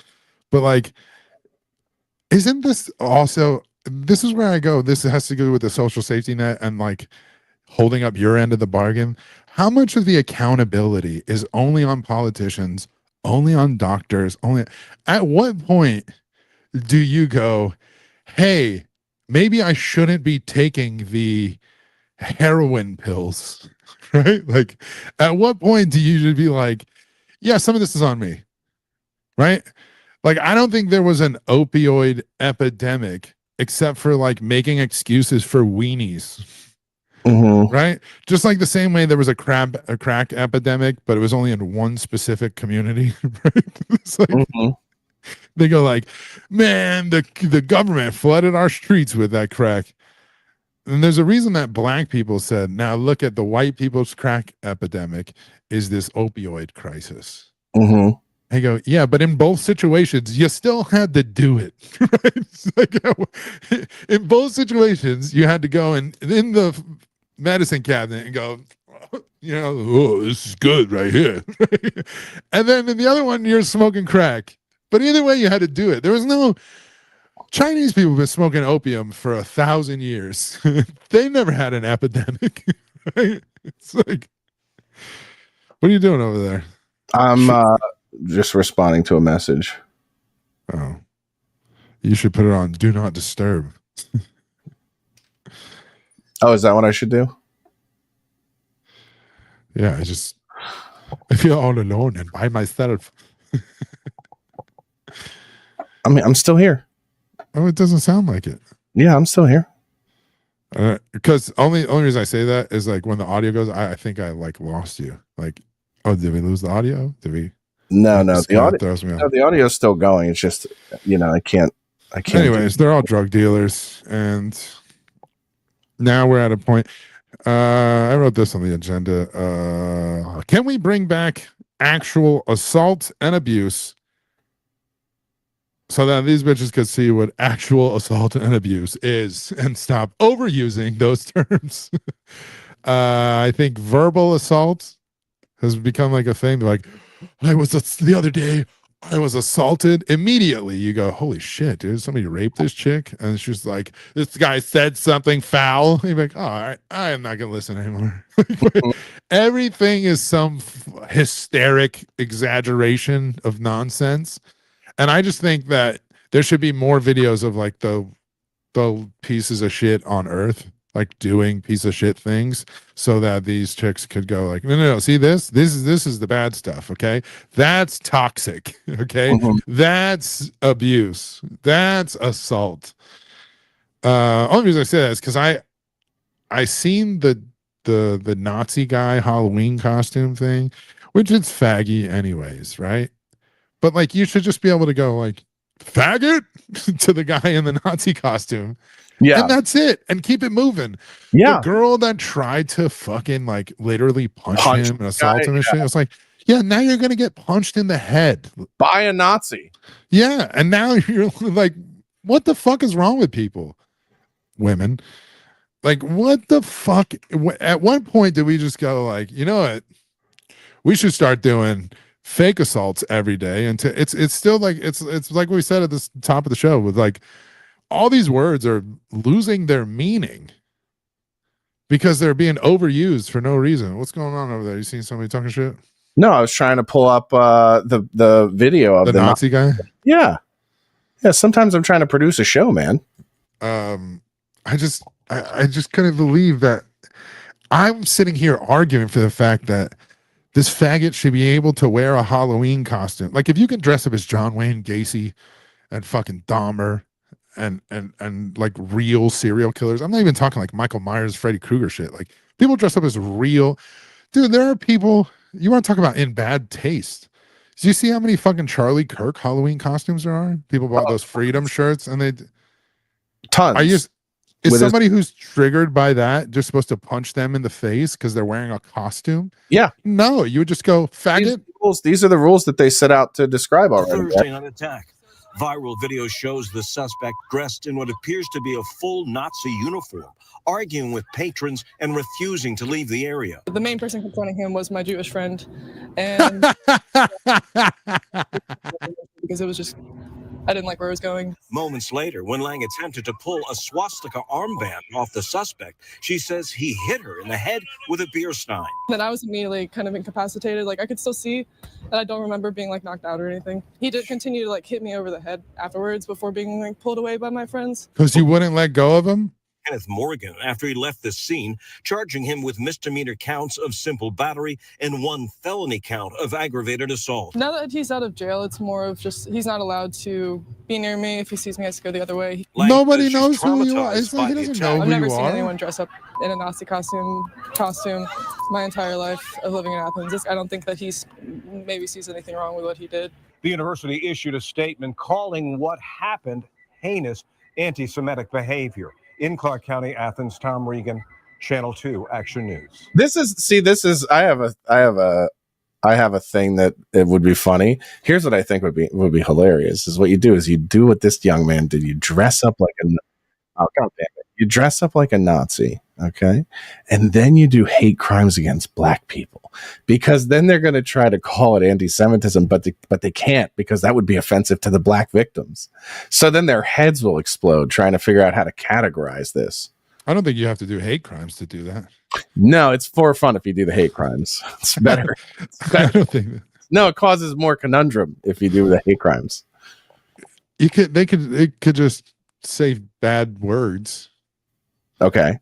but like, isn't this also, this is where I go, this has to do with the social safety net and like holding up your end of the bargain. How much of the accountability is only on politicians, only on doctors, only at what point do you go, hey, maybe I shouldn't be taking the heroin pills? Right? Like, at what point do you be like, yeah, some of this is on me, right? Like, I don't think there was an opioid epidemic except for like making excuses for weenies, right? Just like the same way there was a crack epidemic, but it was only in one specific community, right? It's like, they go like, man, the government flooded our streets with that crack. And there's a reason that black people said, now look at the white people's crack epidemic is this opioid crisis. I go, yeah, but in both situations, you still had to do it. Right? Like, in both situations, you had to go in the medicine cabinet and go, you know, oh, this is good right here. And then in the other one, you're smoking crack. But either way, you had to do it. There was no... Chinese people have been smoking opium for 1,000 years. They never had an epidemic. Right? It's like, what are you doing over there? I'm just responding to a message. Oh, you should put it on Do Not Disturb. Oh, is that what I should do? Yeah, I feel all alone and by myself. I mean, I'm still here. Oh, it doesn't sound like it. Yeah, I'm still here. Because only reason I say that is like when the audio goes, I think I like lost you. Like, oh, did we lose the audio? Did we? No, the audio is still going. It's just, you know, I can't. Anyways, they're all drug dealers, and now we're at a point. I wrote this on the agenda. Can we bring back actual assault and abuse so that these bitches could see what actual assault and abuse is and stop overusing those terms? I think verbal assault has become like a thing. They're like, the other day, I was assaulted. Immediately, you go, holy shit, dude, somebody raped this chick? And she's like, this guy said something foul. You're like, all right, I am not going to listen anymore. Everything is some hysteric exaggeration of nonsense. And I just think that there should be more videos of like the pieces of shit on Earth like doing piece of shit things so that these chicks could go like, no, see this is the bad stuff. Okay. That's toxic. Okay. Mhm. That's abuse. That's assault. Only reason I say that is because I seen the Nazi guy Halloween costume thing, which is faggy anyways, right? But like you should just be able to go like faggot to the guy in the Nazi costume. Yeah. And that's it. And keep it moving. The Yeah. girl that tried to fucking like literally punch him and assault guy, him and shit. It's like, yeah, now you're gonna get punched in the head. By a Nazi. Yeah. And now you're like, what the fuck is wrong with people? Women. Like, what the fuck? At one point did we just go like, you know what? We should start doing fake assaults every day. And it's still like it's like we said at the top of the show with like all these words are losing their meaning because they're being overused for no reason. What's going on over there? You seen somebody talking shit? No, I was trying to pull up the video of The Nazi guy. Yeah. Sometimes I'm trying to produce a show, man. I just couldn't believe that I'm sitting here arguing for the fact that this faggot should be able to wear a Halloween costume. Like if you can dress up as John Wayne Gacy and fucking Dahmer and like real serial killers. I'm not even talking like Michael Myers, Freddy Krueger shit. Like people dress up as real. Dude, there are people, you want to talk about in bad taste. Do you see how many fucking Charlie Kirk Halloween costumes there are? People bought those Freedom shirts and they tons. Is somebody who's triggered by that just supposed to punch them in the face because they're wearing a costume? Yeah. No, you would just go, faggot. These are the rules that they set out to describe already. Thursday night attack. Viral video shows the suspect dressed in what appears to be a full Nazi uniform, arguing with patrons and refusing to leave the area. The main person confronting him was my Jewish friend, and because it was just, I didn't like where it was going. Moments later, when Lang attempted to pull a swastika armband off the suspect, she says he hit her in the head with a beer stein. Then I was immediately kind of incapacitated. Like I could still see, and I don't remember being like knocked out or anything. He did continue to like hit me over the head afterwards before being like pulled away by my friends. Because you wouldn't let go of him? Kenneth Morgan after he left the scene, charging him with misdemeanor counts of simple battery and 1 felony count of aggravated assault. Now that he's out of jail, it's more of just he's not allowed to be near me. If he sees me, he has to go the other way. Nobody knows who you are. It's like he doesn't know who you are. I've never seen anyone dress up in a Nazi costume my entire life of living in Athens. I don't think that he's maybe sees anything wrong with what he did. The university issued a statement calling what happened heinous anti-Semitic behavior. In Clark County, Athens, Tom Regan, Channel 2 Action News. I have a thing that it would be funny. Here's what I think would be hilarious is what you do is you do what this young man did. You dress up like you dress up like a Nazi. Okay. And then you do hate crimes against black people because then they're going to try to call it anti-Semitism, but they can't because that would be offensive to the black victims. So then their heads will explode trying to figure out how to categorize this. I don't think you have to do hate crimes to do that. No, it's for fun if you do the hate crimes. It's better. I don't think that. No, it causes more conundrum if you do the hate crimes. It could just say bad words. Okay.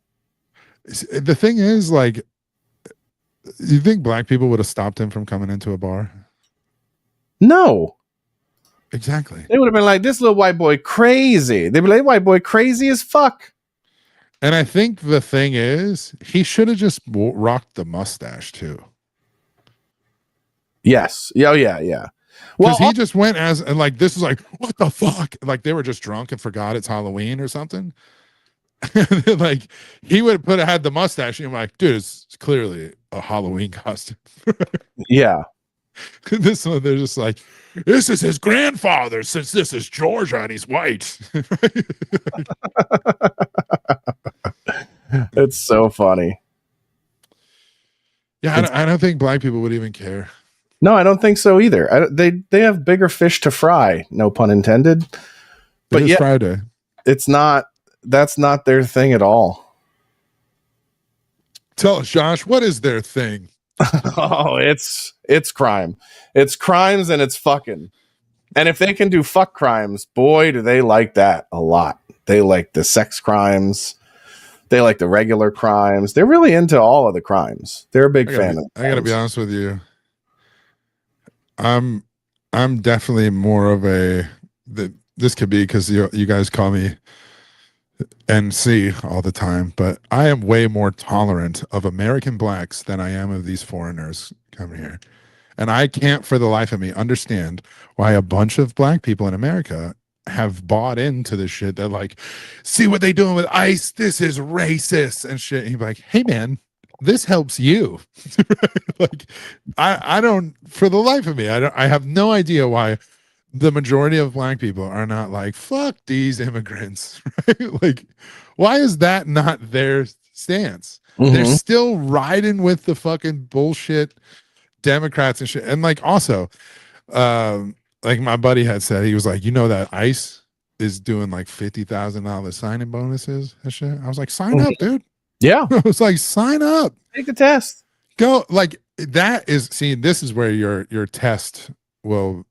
The thing is, like, you think black people would have stopped him from coming into a bar? No. Exactly. They would have been like, this little white boy crazy. They'd be like, white boy crazy as fuck. And I think the thing is, he should have just rocked the mustache too. Yes. Oh, yeah. Well, he just went and like, this is like, what the fuck? Like they were just drunk and forgot it's Halloween or something. Like he would have had the mustache and I'm like, dude, it's clearly a Halloween costume. Yeah. This one, they're just like, this is his grandfather since this is Georgia and he's white. It's so funny. Yeah, I don't think black people would even care. No, I don't think so either. They have bigger fish to fry, no pun intended. But it's Friday. That's not their thing at all. Tell us, Josh, what is their thing? Oh, it's crime. It's crimes and it's fucking. And if they can do fuck crimes, boy, do they like that a lot. They like the sex crimes. They like the regular crimes. They're really into all of the crimes. They're a big fan. I gotta be honest with you. I'm definitely more of this could be because you guys call me NC all the time, but I am way more tolerant of American blacks than I am of these foreigners coming here. And I can't for the life of me understand why a bunch of black people in America have bought into this shit. They're like, see what they doing with ICE? This is racist and shit. And you're like, hey man, this helps you. Like, I don't, for the life of me, I have no idea why the majority of black people are not like, fuck these immigrants, right? Like, why is that not their stance? They're still riding with the fucking bullshit Democrats and shit. And like, also, like my buddy had said, he was like, you know that ICE is doing like $50,000 signing bonuses and shit. I was like, sign up, dude. Yeah. I was like, sign up. Take the test. Go. Like, that is, see, this is where your test will,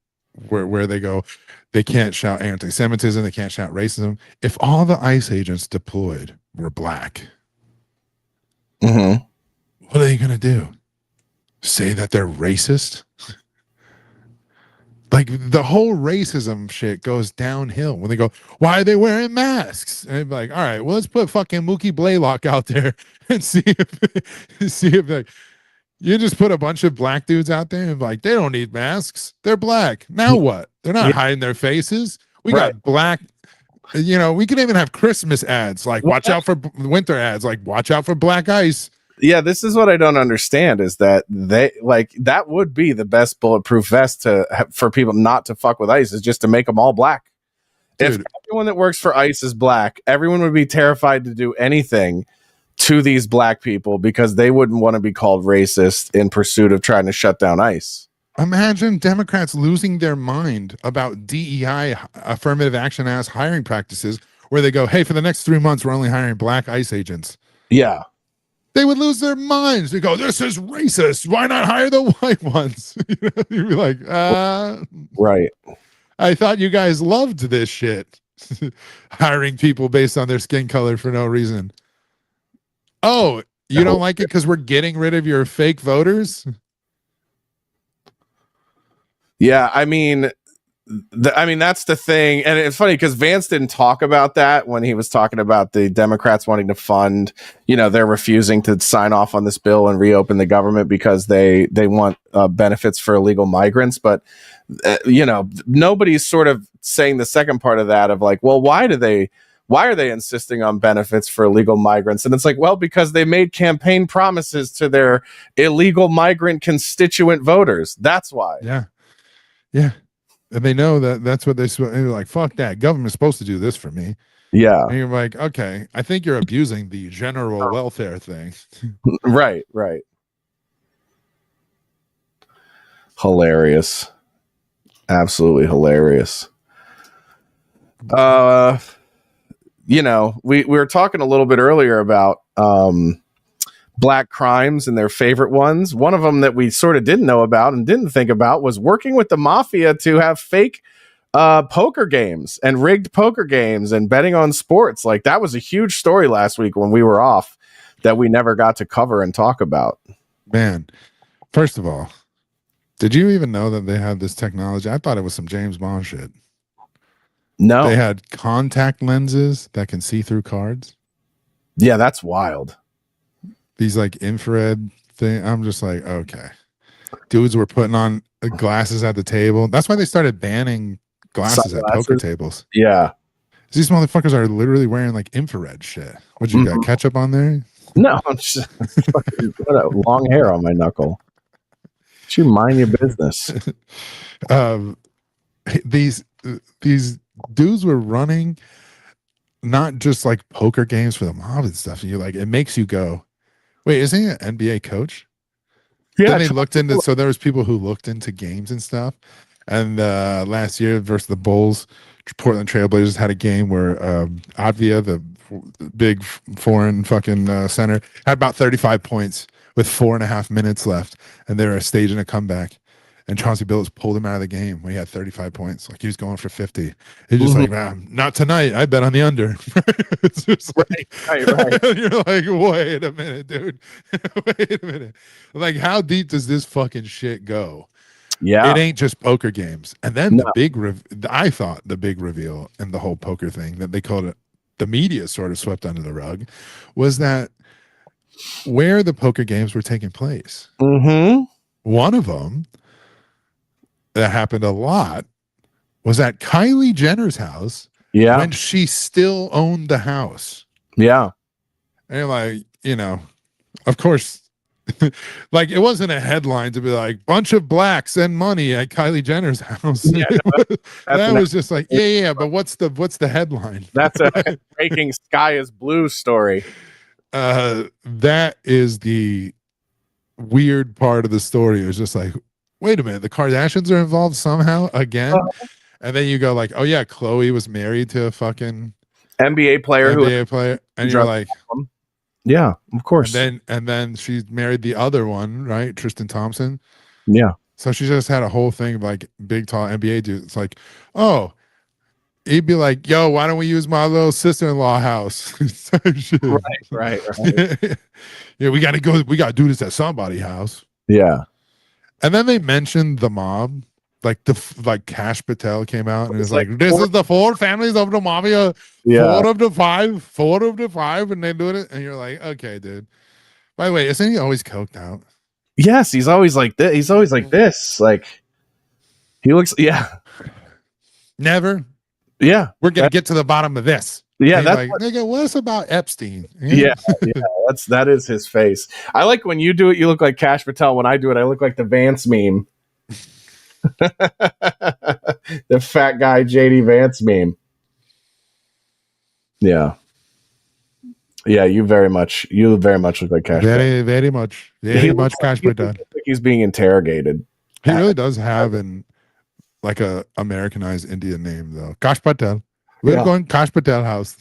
where they go, they can't shout anti-Semitism, they can't shout racism. If all the ICE agents deployed were black, what are they gonna do? Say that they're racist? Like, the whole racism shit goes downhill when they go, why are they wearing masks? And they'd be like, all right, well, let's put fucking Mookie Blaylock out there and see if like, you just put a bunch of black dudes out there and like, they don't need masks. They're black. Now what? They're not hiding their faces. We got black, you know, we can even have Christmas ads, like watch out for winter ads, like watch out for black ice. Yeah, this is what I don't understand is that they like that would be the best bulletproof vest for people not to fuck with ICE is just to make them all black. Dude. If everyone that works for ICE is black, everyone would be terrified to do anything to these black people because they wouldn't want to be called racist in pursuit of trying to shut down ICE. Imagine Democrats losing their mind about DEI, affirmative action ass hiring practices, where they go, hey, for the next 3 months, we're only hiring black ICE agents. Yeah. They would lose their minds. They go, this is racist. Why not hire the white ones? You'd be like, right. I thought you guys loved this shit. Hiring people based on their skin color for no reason. Oh, you don't like it because we're getting rid of your fake voters? Yeah, I mean, that's the thing. And it's funny because Vance didn't talk about that when he was talking about the Democrats wanting to fund, you know, they're refusing to sign off on this bill and reopen the government because they want benefits for illegal migrants. But, you know, nobody's sort of saying the second part of that of like, well, why are they insisting on benefits for illegal migrants? And it's like, well, because they made campaign promises to their illegal migrant constituent voters. That's why. Yeah. Yeah. And they know that's what they're like, fuck that. Government's supposed to do this for me. Yeah. And you're like, okay, I think you're abusing the general welfare thing. Right. Hilarious. Absolutely hilarious. You know, we were talking a little bit earlier about black crimes and their favorite ones. One of them that we sort of didn't know about and didn't think about was working with the mafia to have fake poker games and rigged poker games and betting on sports. Like, that was a huge story last week when we were off that we never got to cover and talk about. Man, first of all, did you even know that they had this technology? I thought it was some James Bond shit. No. They had contact lenses that can see through cards. Yeah, that's wild. These like infrared thing. I'm just like, okay. Dudes were putting on glasses at the table. That's why they started banning glasses at poker tables. Yeah. These motherfuckers are literally wearing like infrared shit. What, you got ketchup on there? No, I'm just got a long hair on my knuckle. You mind your business. These dudes were running not just like poker games for the mob and stuff. And you're like, it makes you go, wait, isn't he an NBA coach? Yeah. Then they looked into, so there was people who looked into games and stuff. And last year versus the Bulls, Portland Trailblazers had a game where Advia, the big foreign fucking center, had about 35 points with 4.5 minutes left, and they were staging a comeback. and Chauncey Billups pulled him out of the game when he had 35 points. Like he was going for 50. He's just like, man, not tonight. I bet on the under. It's just like, right. You're like, wait a minute, dude. Wait a minute. Like, how deep does this fucking shit go? Yeah. It ain't just poker games. And then No. the big, I thought the big reveal in the whole poker thing that they called it, the media sort of swept under the rug, was that where the poker games were taking place. Mm-hmm. One of them that happened a lot was at Kylie Jenner's house when she still owned the house. Yeah. And you're like, you know, of course, like it wasn't a headline to be like bunch of blacks and money at Kylie Jenner's house. Yeah, that was just like, yeah, but what's the headline? That's a breaking sky is blue story. That is the weird part of the story. It was just like, wait a minute, the Kardashians are involved somehow again. And then you go like, oh yeah, Khloe was married to a fucking NBA player and you're like, yeah, of course. And then she married the other one, right? Tristan Thompson. Yeah. So she just had a whole thing of like big tall NBA dude. It's like, oh, he'd be like, yo, why don't we use my little sister-in-law house? right. Yeah, we gotta do this at somebody's house. Yeah. And then they mentioned the mob. Like Cash Patel came out and it was like, this is the 4 families of the mafia. Yeah. 4 of the 5, and they do it. And you're like, okay, dude. By the way, isn't he always coked out? Yes, he's always like this. He's always like this. Like he looks. Yeah. Never. Yeah. We're gonna get to the bottom of this. Yeah. That's like, nigga, what's about Epstein? Yeah. That is his face. I like when you do it. You look like Cash Patel. When I do it, I look like the Vance meme. The fat guy JD Vance meme. Yeah. You very much look like Cash. Very much Cash Patel. Like he's being interrogated. He really does have like a Americanized Indian name though. Cash Patel. We're going Cash Patel house.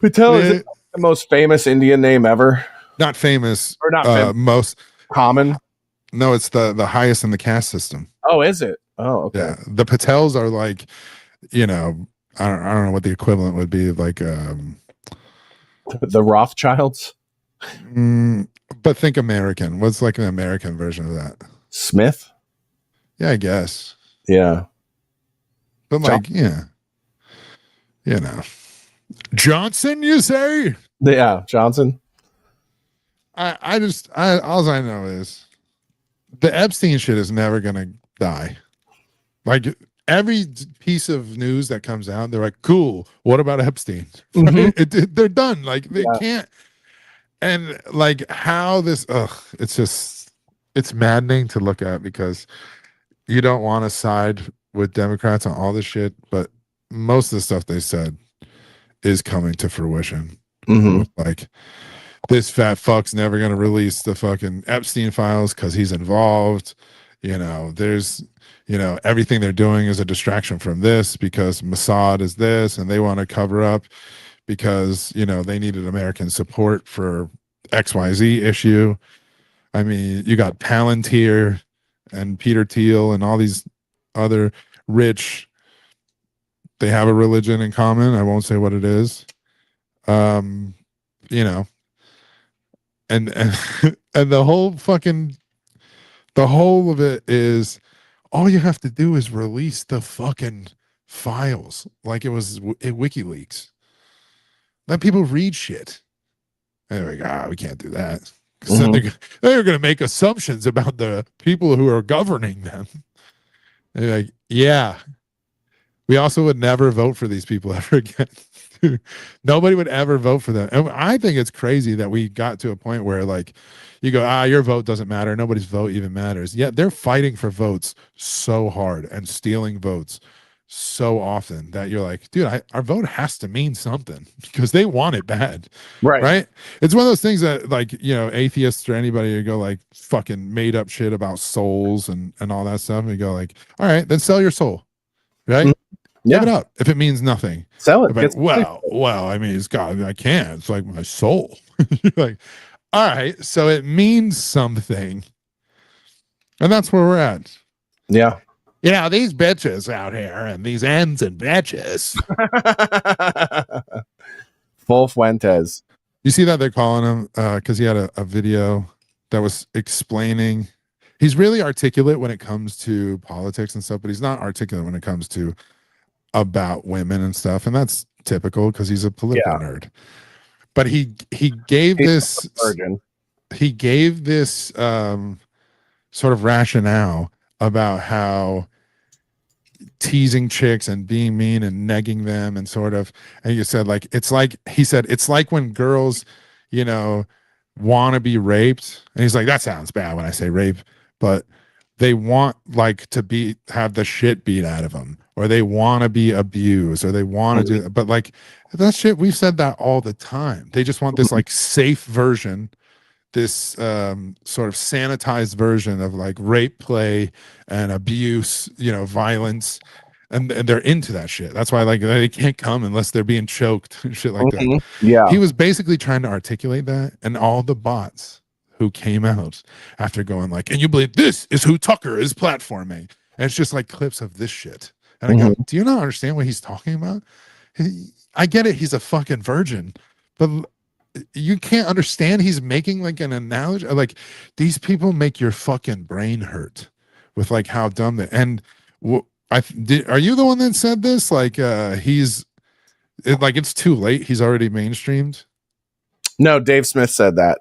Patel is the most famous Indian name ever. Not famous. Or not famous. Most common. No, it's the highest in the caste system. Oh, is it? Oh, okay. Yeah, the Patels are like, you know, I don't know what the equivalent would be, like the Rothschilds. But think American. What's like an American version of that? Smith. Yeah, I guess. Yeah, but like, yeah, you know, Johnson. You say? Yeah, Johnson. All I know is the Epstein shit is never gonna die. Like every piece of news that comes out, they're like, cool, what about Epstein? Mm-hmm. They're done. Like they can't. And like how this it's maddening to look at because you don't want to side with Democrats on all this shit, but most of the stuff they said is coming to fruition. Like this fat fuck's never going to release the fucking Epstein files because he's involved. You know, there's, you know, everything they're doing is a distraction from this because Mossad is this and they want to cover up because, you know, they needed American support for XYZ issue. I mean, you got Palantir and Peter Thiel and all these other rich, they have a religion in common. I won't say what it is. You know, and the whole of it is all you have to do is release the fucking files like it was WikiLeaks. Let people read shit. And they're like, we can't do that. Because they're going to make assumptions about the people who are governing them. They're like, yeah. We also would never vote for these people ever again. Nobody would ever vote for them. And I think it's crazy that we got to a point where like you go, your vote doesn't matter. Nobody's vote even matters. Yet they're fighting for votes so hard and stealing votes so often that you're like, dude, our vote has to mean something because they want it bad. Right. It's one of those things that like, you know, atheists or anybody you go like fucking made up shit about souls and all that stuff. And you go like, all right, then sell your soul. Right. Give it up if it means nothing. Sell it. Like, well, I mean, it's got. I can't. It's like my soul. Like, all right, so it means something. And that's where we're at. Yeah. You know, these bitches out here and these ends and bitches. Full Fuentes. You see that they're calling him because he had a video that was explaining. He's really articulate when it comes to politics and stuff, but he's not articulate when it comes to about women and stuff. And that's typical because he's a political nerd. But he gave this sort of rationale about how teasing chicks and being mean and negging them and sort of, and you said like it's like when girls, you know, want to be raped, and he's like, that sounds bad when I say rape, but they want like to have the shit beat out of them, or they want to be abused, or they want to do, but like that shit, we've said that all the time. They just want this like safe version, this sort of sanitized version of like rape play and abuse, you know, violence, and they're into that shit. That's why like they can't come unless they're being choked and shit like that. Yeah, he was basically trying to articulate that, and all the bots who came out after going like, "Can you believe this is who Tucker is platforming?" And it's just like clips of this shit, and I go, "Do you not understand what he's talking about?" I get it, he's a fucking virgin, but you can't understand he's making like an analogy. Like these people make your fucking brain hurt with like how dumb they. And are you the one that said this? Like it's too late. He's already mainstreamed. No, Dave Smith said that.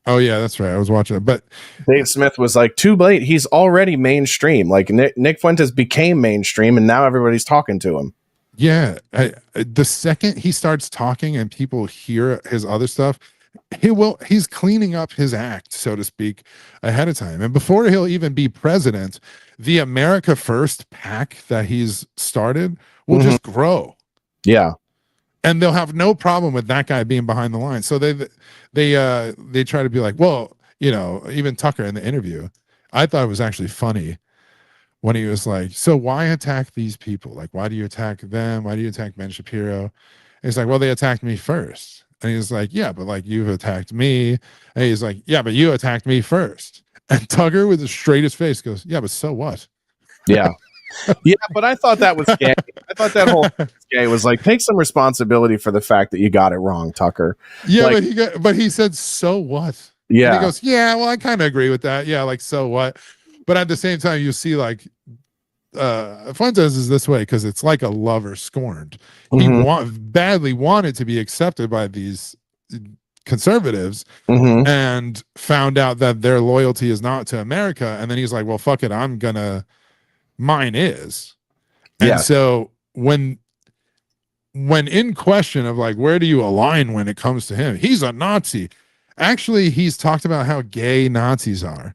Oh yeah, that's right. I was watching it, but Dave Smith was like, too late. He's already mainstream. Like Nick Fuentes became mainstream, and now everybody's talking to him. Yeah, the second he starts talking and people hear his other stuff, he's cleaning up his act, so to speak, ahead of time. And before he'll even be president, the America First pack that he's started will just grow. Yeah. And they'll have no problem with that guy being behind the line. So they try to be like, well, you know, even Tucker in the interview, I thought it was actually funny when he was like, so why attack these people? Like, why do you attack them? Why do you attack Ben Shapiro? And he's like, well, they attacked me first. And he's like, yeah, but like you've attacked me. And he's like, yeah, but you attacked me first. And Tucker with the straightest face goes, yeah, but so what? Yeah. Yeah, but I thought that was gay. I thought that whole gay was like, take some responsibility for the fact that you got it wrong, Tucker. Yeah, like, but he said, so what? Yeah. And he goes, yeah, well, I kind of agree with that. Yeah, like, so what? But at the same time, you see like Fuentes is this way because it's like a lover scorned. He badly wanted to be accepted by these conservatives and found out that their loyalty is not to America. And then he's like, well, fuck it. Mine is. And so when in question of like, where do you align when it comes to him? He's a Nazi. Actually, he's talked about how gay Nazis are.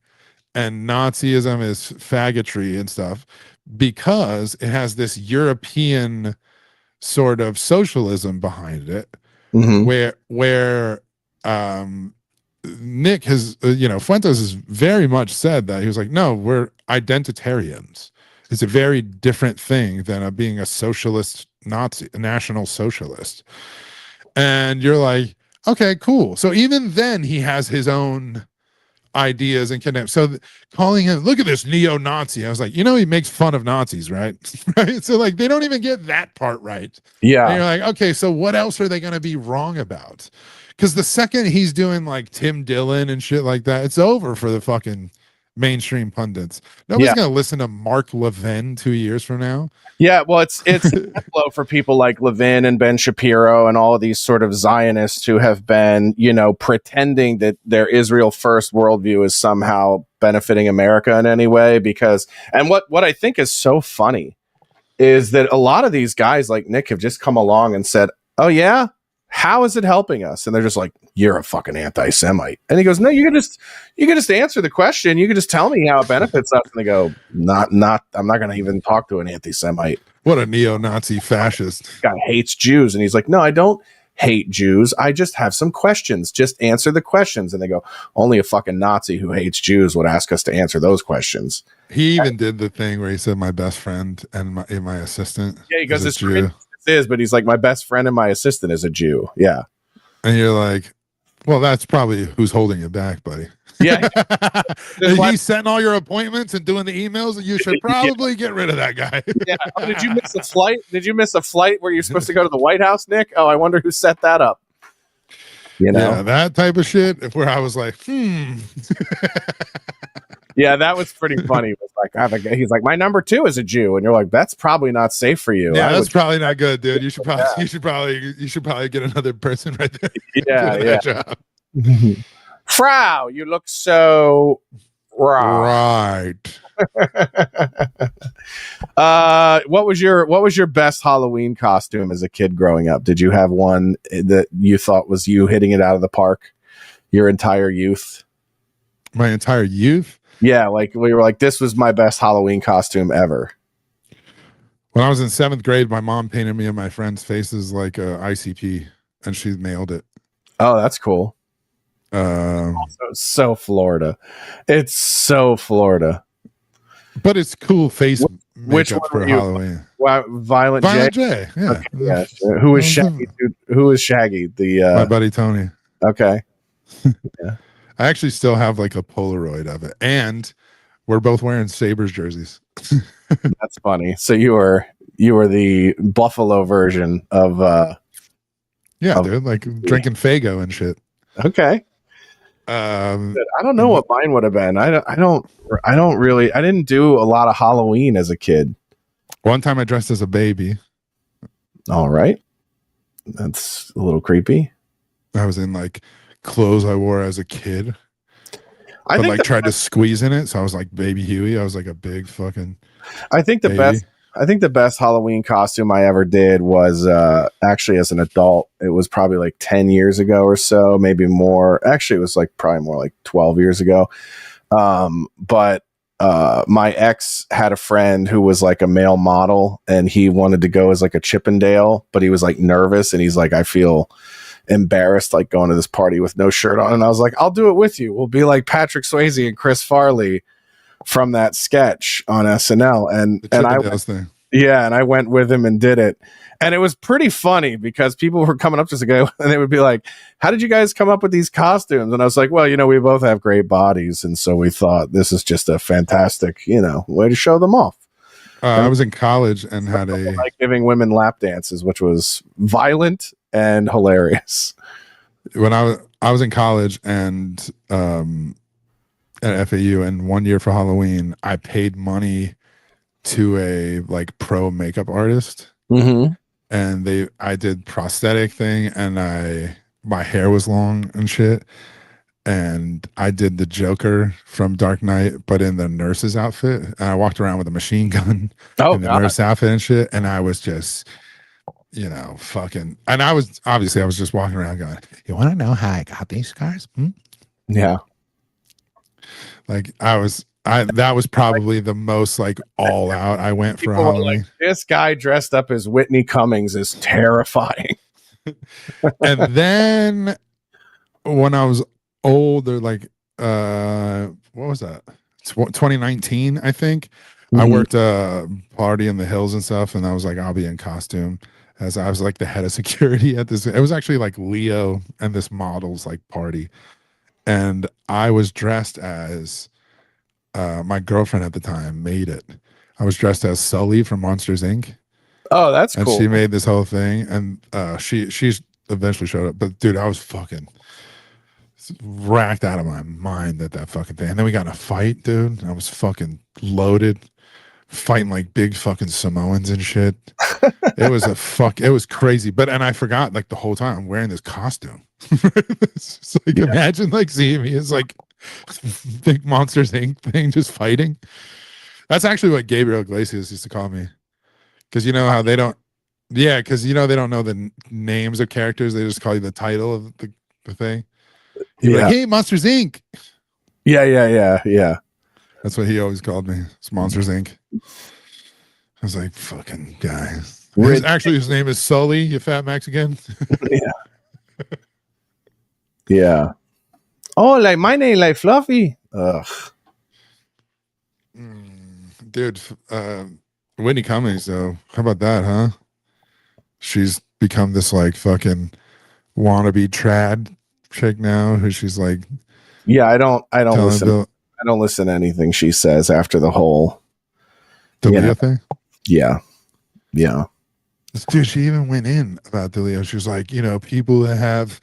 And Nazism is faggotry and stuff because it has this European sort of socialism behind it, where Nick has, Fuentes has very much said that he was like, no, we're identitarians. It's a very different thing than being a socialist Nazi, a national socialist. And you're like, okay, cool. So even then he has his own ideas and connect. So calling him, look at this neo-Nazi. I was like, he makes fun of Nazis, right? Right. So like they don't even get that part right. Yeah. And you're like, okay, so what else are they going to be wrong about? Because the second he's doing like Tim Dillon and shit like that, it's over for the fucking mainstream pundits. Nobody's going to listen to Mark Levin 2 years from now. Yeah, well, it's low for people like Levin and Ben Shapiro and all of these sort of Zionists who have been, pretending that their Israel first worldview is somehow benefiting America in any way. Because, and what I think is so funny is that a lot of these guys like Nick have just come along and said, oh yeah, how is it helping us? And they're just like, you're a fucking anti-Semite. And he goes, no, you can just answer the question. You can just tell me how it benefits us. And they go, I'm not going to even talk to an anti-Semite. What a neo-Nazi fascist. Guy hates Jews. And he's like, no, I don't hate Jews. I just have some questions. Just answer the questions. And they go, only a fucking Nazi who hates Jews would ask us to answer those questions. He even did the thing where he said my best friend and my assistant. Yeah, he goes, it's Jew. But he's like, my best friend and my assistant is a Jew. Yeah. And you're like, well, that's probably who's holding you back, buddy. Yeah. If he's setting all your appointments and doing the emails, you should probably get rid of that guy. Yeah. Oh, did you miss a flight? Did you miss a flight where you're supposed to go to the White House, Nick? Oh, I wonder who set that up. You know? Yeah, that type of shit. If where I was like, Yeah, that was pretty funny. It was like, he's like, my number 2 is a Jew, and you're like, that's probably not safe for you. yeah, that's probably not good, dude. You should probably get another person right there. Yeah, Job. Frau, you look so Right. What was your best Halloween costume as a kid growing up? Did you have one that you thought was you hitting it out of the park your entire youth? My entire youth? Yeah, like we were like, this was my best Halloween costume ever. When I was in 7th grade, my mom painted me and my friends' faces like a ICP, and she mailed it. Oh, that's cool. So Florida. It's so Florida. But it's cool face Which makeup one for were you? Halloween. Violent J. Yeah. Okay, yeah. Who is Shaggy? Who is Shaggy? My buddy Tony. Okay. I actually still have like a Polaroid of it, and we're both wearing Sabres jerseys. That's funny. So you were the Buffalo version of dude, like drinking Faygo and shit. Okay. I don't know what mine would have been. I didn't do a lot of Halloween as a kid. One time I dressed as a baby. All right. That's a little creepy. I was in like clothes I wore as a kid. I but think like tried to squeeze in it, so I was like Baby Huey. I was like a big fucking. I think the best Halloween costume I ever did was actually as an adult. It was probably like 10 years ago or so, maybe more. Actually, it was like probably more like 12 years ago. But my ex had a friend who was like a male model, and he wanted to go as like a Chippendale, but he was like nervous, and he's like, I feel embarrassed like going to this party with no shirt on. And I was like, I'll do it with you. We'll be like Patrick Swayze and Chris Farley from that sketch on SNL. And I went with him and did it. And it was pretty funny because people were coming up to us and they would be like, how did you guys come up with these costumes? And I was like, well, we both have great bodies. And so we thought this is just a fantastic, way to show them off. I was in college and had like giving women lap dances, which was violent and hilarious. When I was in college and at FAU, and one year for Halloween, I paid money to a like pro makeup artist, and I did prosthetic thing, and my hair was long and shit, and I did the Joker from Dark Knight, but in the nurse's outfit, and I walked around with a machine gun in the nurse outfit and shit, and I was just fucking, and I was just walking around going, you want to know how I got these scars? Yeah. Like that was probably the most like all out I went for Halloween. Like, this guy dressed up as Whitney Cummings is terrifying. And then when I was older, like what was that? 2019, I think. I worked a party in the hills and stuff, and I was like, I'll be in costume. As I was like the head of security at this. It was actually like Leo and this model's like party. And I was dressed as my girlfriend at the time made it. I was dressed as Sully from Monsters Inc. Oh, that's cool. And she made this whole thing, and she's eventually showed up. But dude, I was fucking racked out of my mind at that fucking thing. And then we got in a fight, dude. I was fucking loaded, fighting like big fucking Samoans and shit. It was crazy. And I forgot like the whole time I'm wearing this costume. It's like, imagine like seeing me as like big Monsters Inc. thing just fighting. That's actually what Gabriel Iglesias used to call me. Because you know how they don't they don't know the names of characters. They just call you the title of the thing. He'd be like, hey, Monsters Inc. Yeah. That's what he always called me. It's Monsters Inc. I was like, fucking guy. Actually, his name is Sully, you fat Mexican. Yeah. Oh, like my name, like Fluffy. Ugh. Dude, Whitney Cummings, though. How about that, huh? She's become this like fucking wannabe trad chick now, who she's like Yeah, I don't Telling listen. Bill I don't listen to anything she says after the whole. D'Elia thing. Yeah. Dude, she even went in about D'Elia. She was like, people that have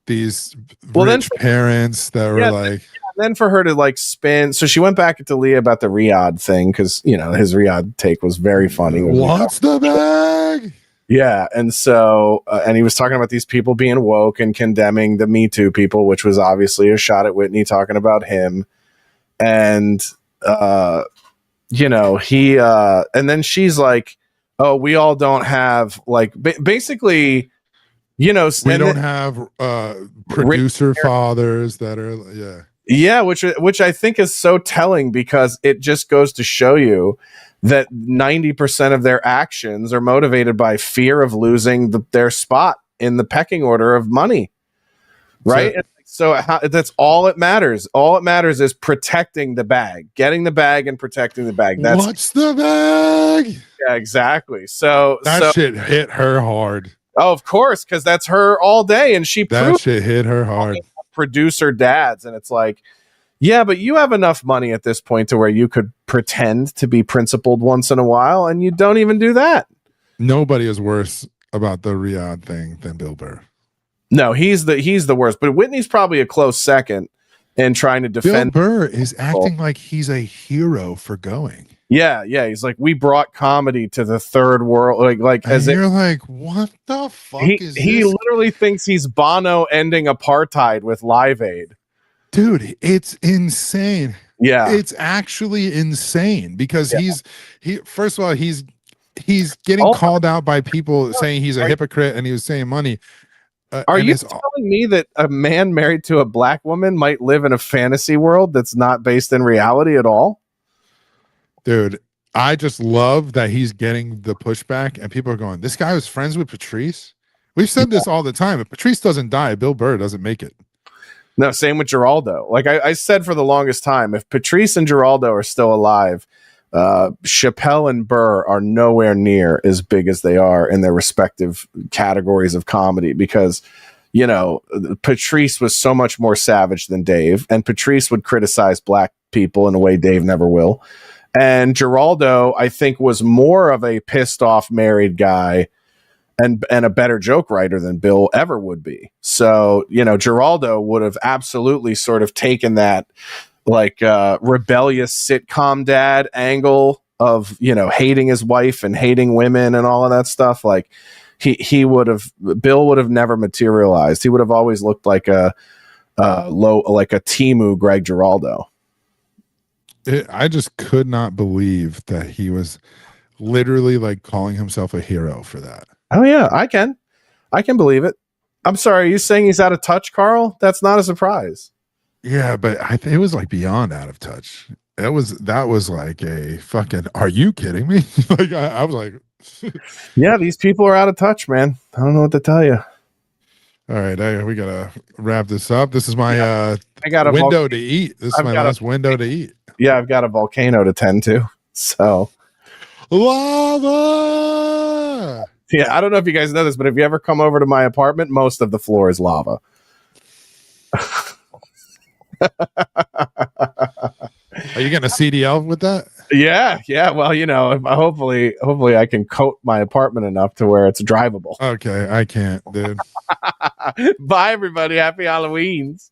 these Well, then rich parents that were like. Then for her to like spin, so she went back to Leah about the Riyadh thing because his Riyadh take was very funny. What's the bag? Yeah, and so and he was talking about these people being woke and condemning the Me Too people, which was obviously a shot at Whitney talking about him, and he and then she's like, "Oh, we all don't have like basically." We don't have producer fathers that are Yeah, which I think is so telling because it just goes to show you that 90% of their actions are motivated by fear of losing their spot in the pecking order of money. Right? So that's all it matters. All it matters is protecting the bag, getting the bag and protecting the bag. What's the bag? Yeah, exactly. So shit hit her hard. Oh, of course, because that's her all day, and that shit hit her hard. Producer dads, and it's like, yeah, but you have enough money at this point to where you could pretend to be principled once in a while, and you don't even do that. Nobody is worse about the Riyadh thing than Bill Burr. No, he's the worst, but Whitney's probably a close second in trying to defend. Bill Burr is acting like he's a hero for going. Yeah, he's like, we brought comedy to the third world, like as you're like, what the fuck is this? He literally thinks he's Bono ending apartheid with Live Aid. Dude, it's insane. Yeah, it's actually insane because first of all, he's getting called out by people saying he's a hypocrite and he was saying money. Are you telling me that a man married to a black woman might live in a fantasy world that's not based in reality at all? Dude, I just love that he's getting the pushback and people are going, this guy was friends with Patrice. We've said this all the time. If Patrice doesn't die, Bill Burr doesn't make it. No, same with Geraldo. Like I said for the longest time, if Patrice and Geraldo are still alive, Chappelle and Burr are nowhere near as big as they are in their respective categories of comedy because, Patrice was so much more savage than Dave, and Patrice would criticize black people in a way Dave never will. And Geraldo, I think, was more of a pissed off married guy and a better joke writer than Bill ever would be. So, Geraldo would have absolutely sort of taken that like rebellious sitcom dad angle of, hating his wife and hating women and all of that stuff. Like Bill would have never materialized. He would have always looked like a Timu Greg Giraldo. I just could not believe that he was literally like calling himself a hero for that. Oh yeah, I can believe it. I'm sorry, are you saying he's out of touch, Carl? That's not a surprise. Yeah, but it was like beyond out of touch. That was like a fucking, are you kidding me? Like I was like yeah, these people are out of touch, man. I don't know what to tell you. All right, we gotta wrap this up. This is my I got a window to eat. This is my last window to eat. Yeah, I've got a volcano to tend to. So lava. Yeah, I don't know if you guys know this, but if you ever come over to my apartment, most of the floor is lava. Are you getting a CDL with that? Yeah. Well, hopefully I can coat my apartment enough to where it's drivable. Okay, I can't, dude. Bye, everybody. Happy Halloweens.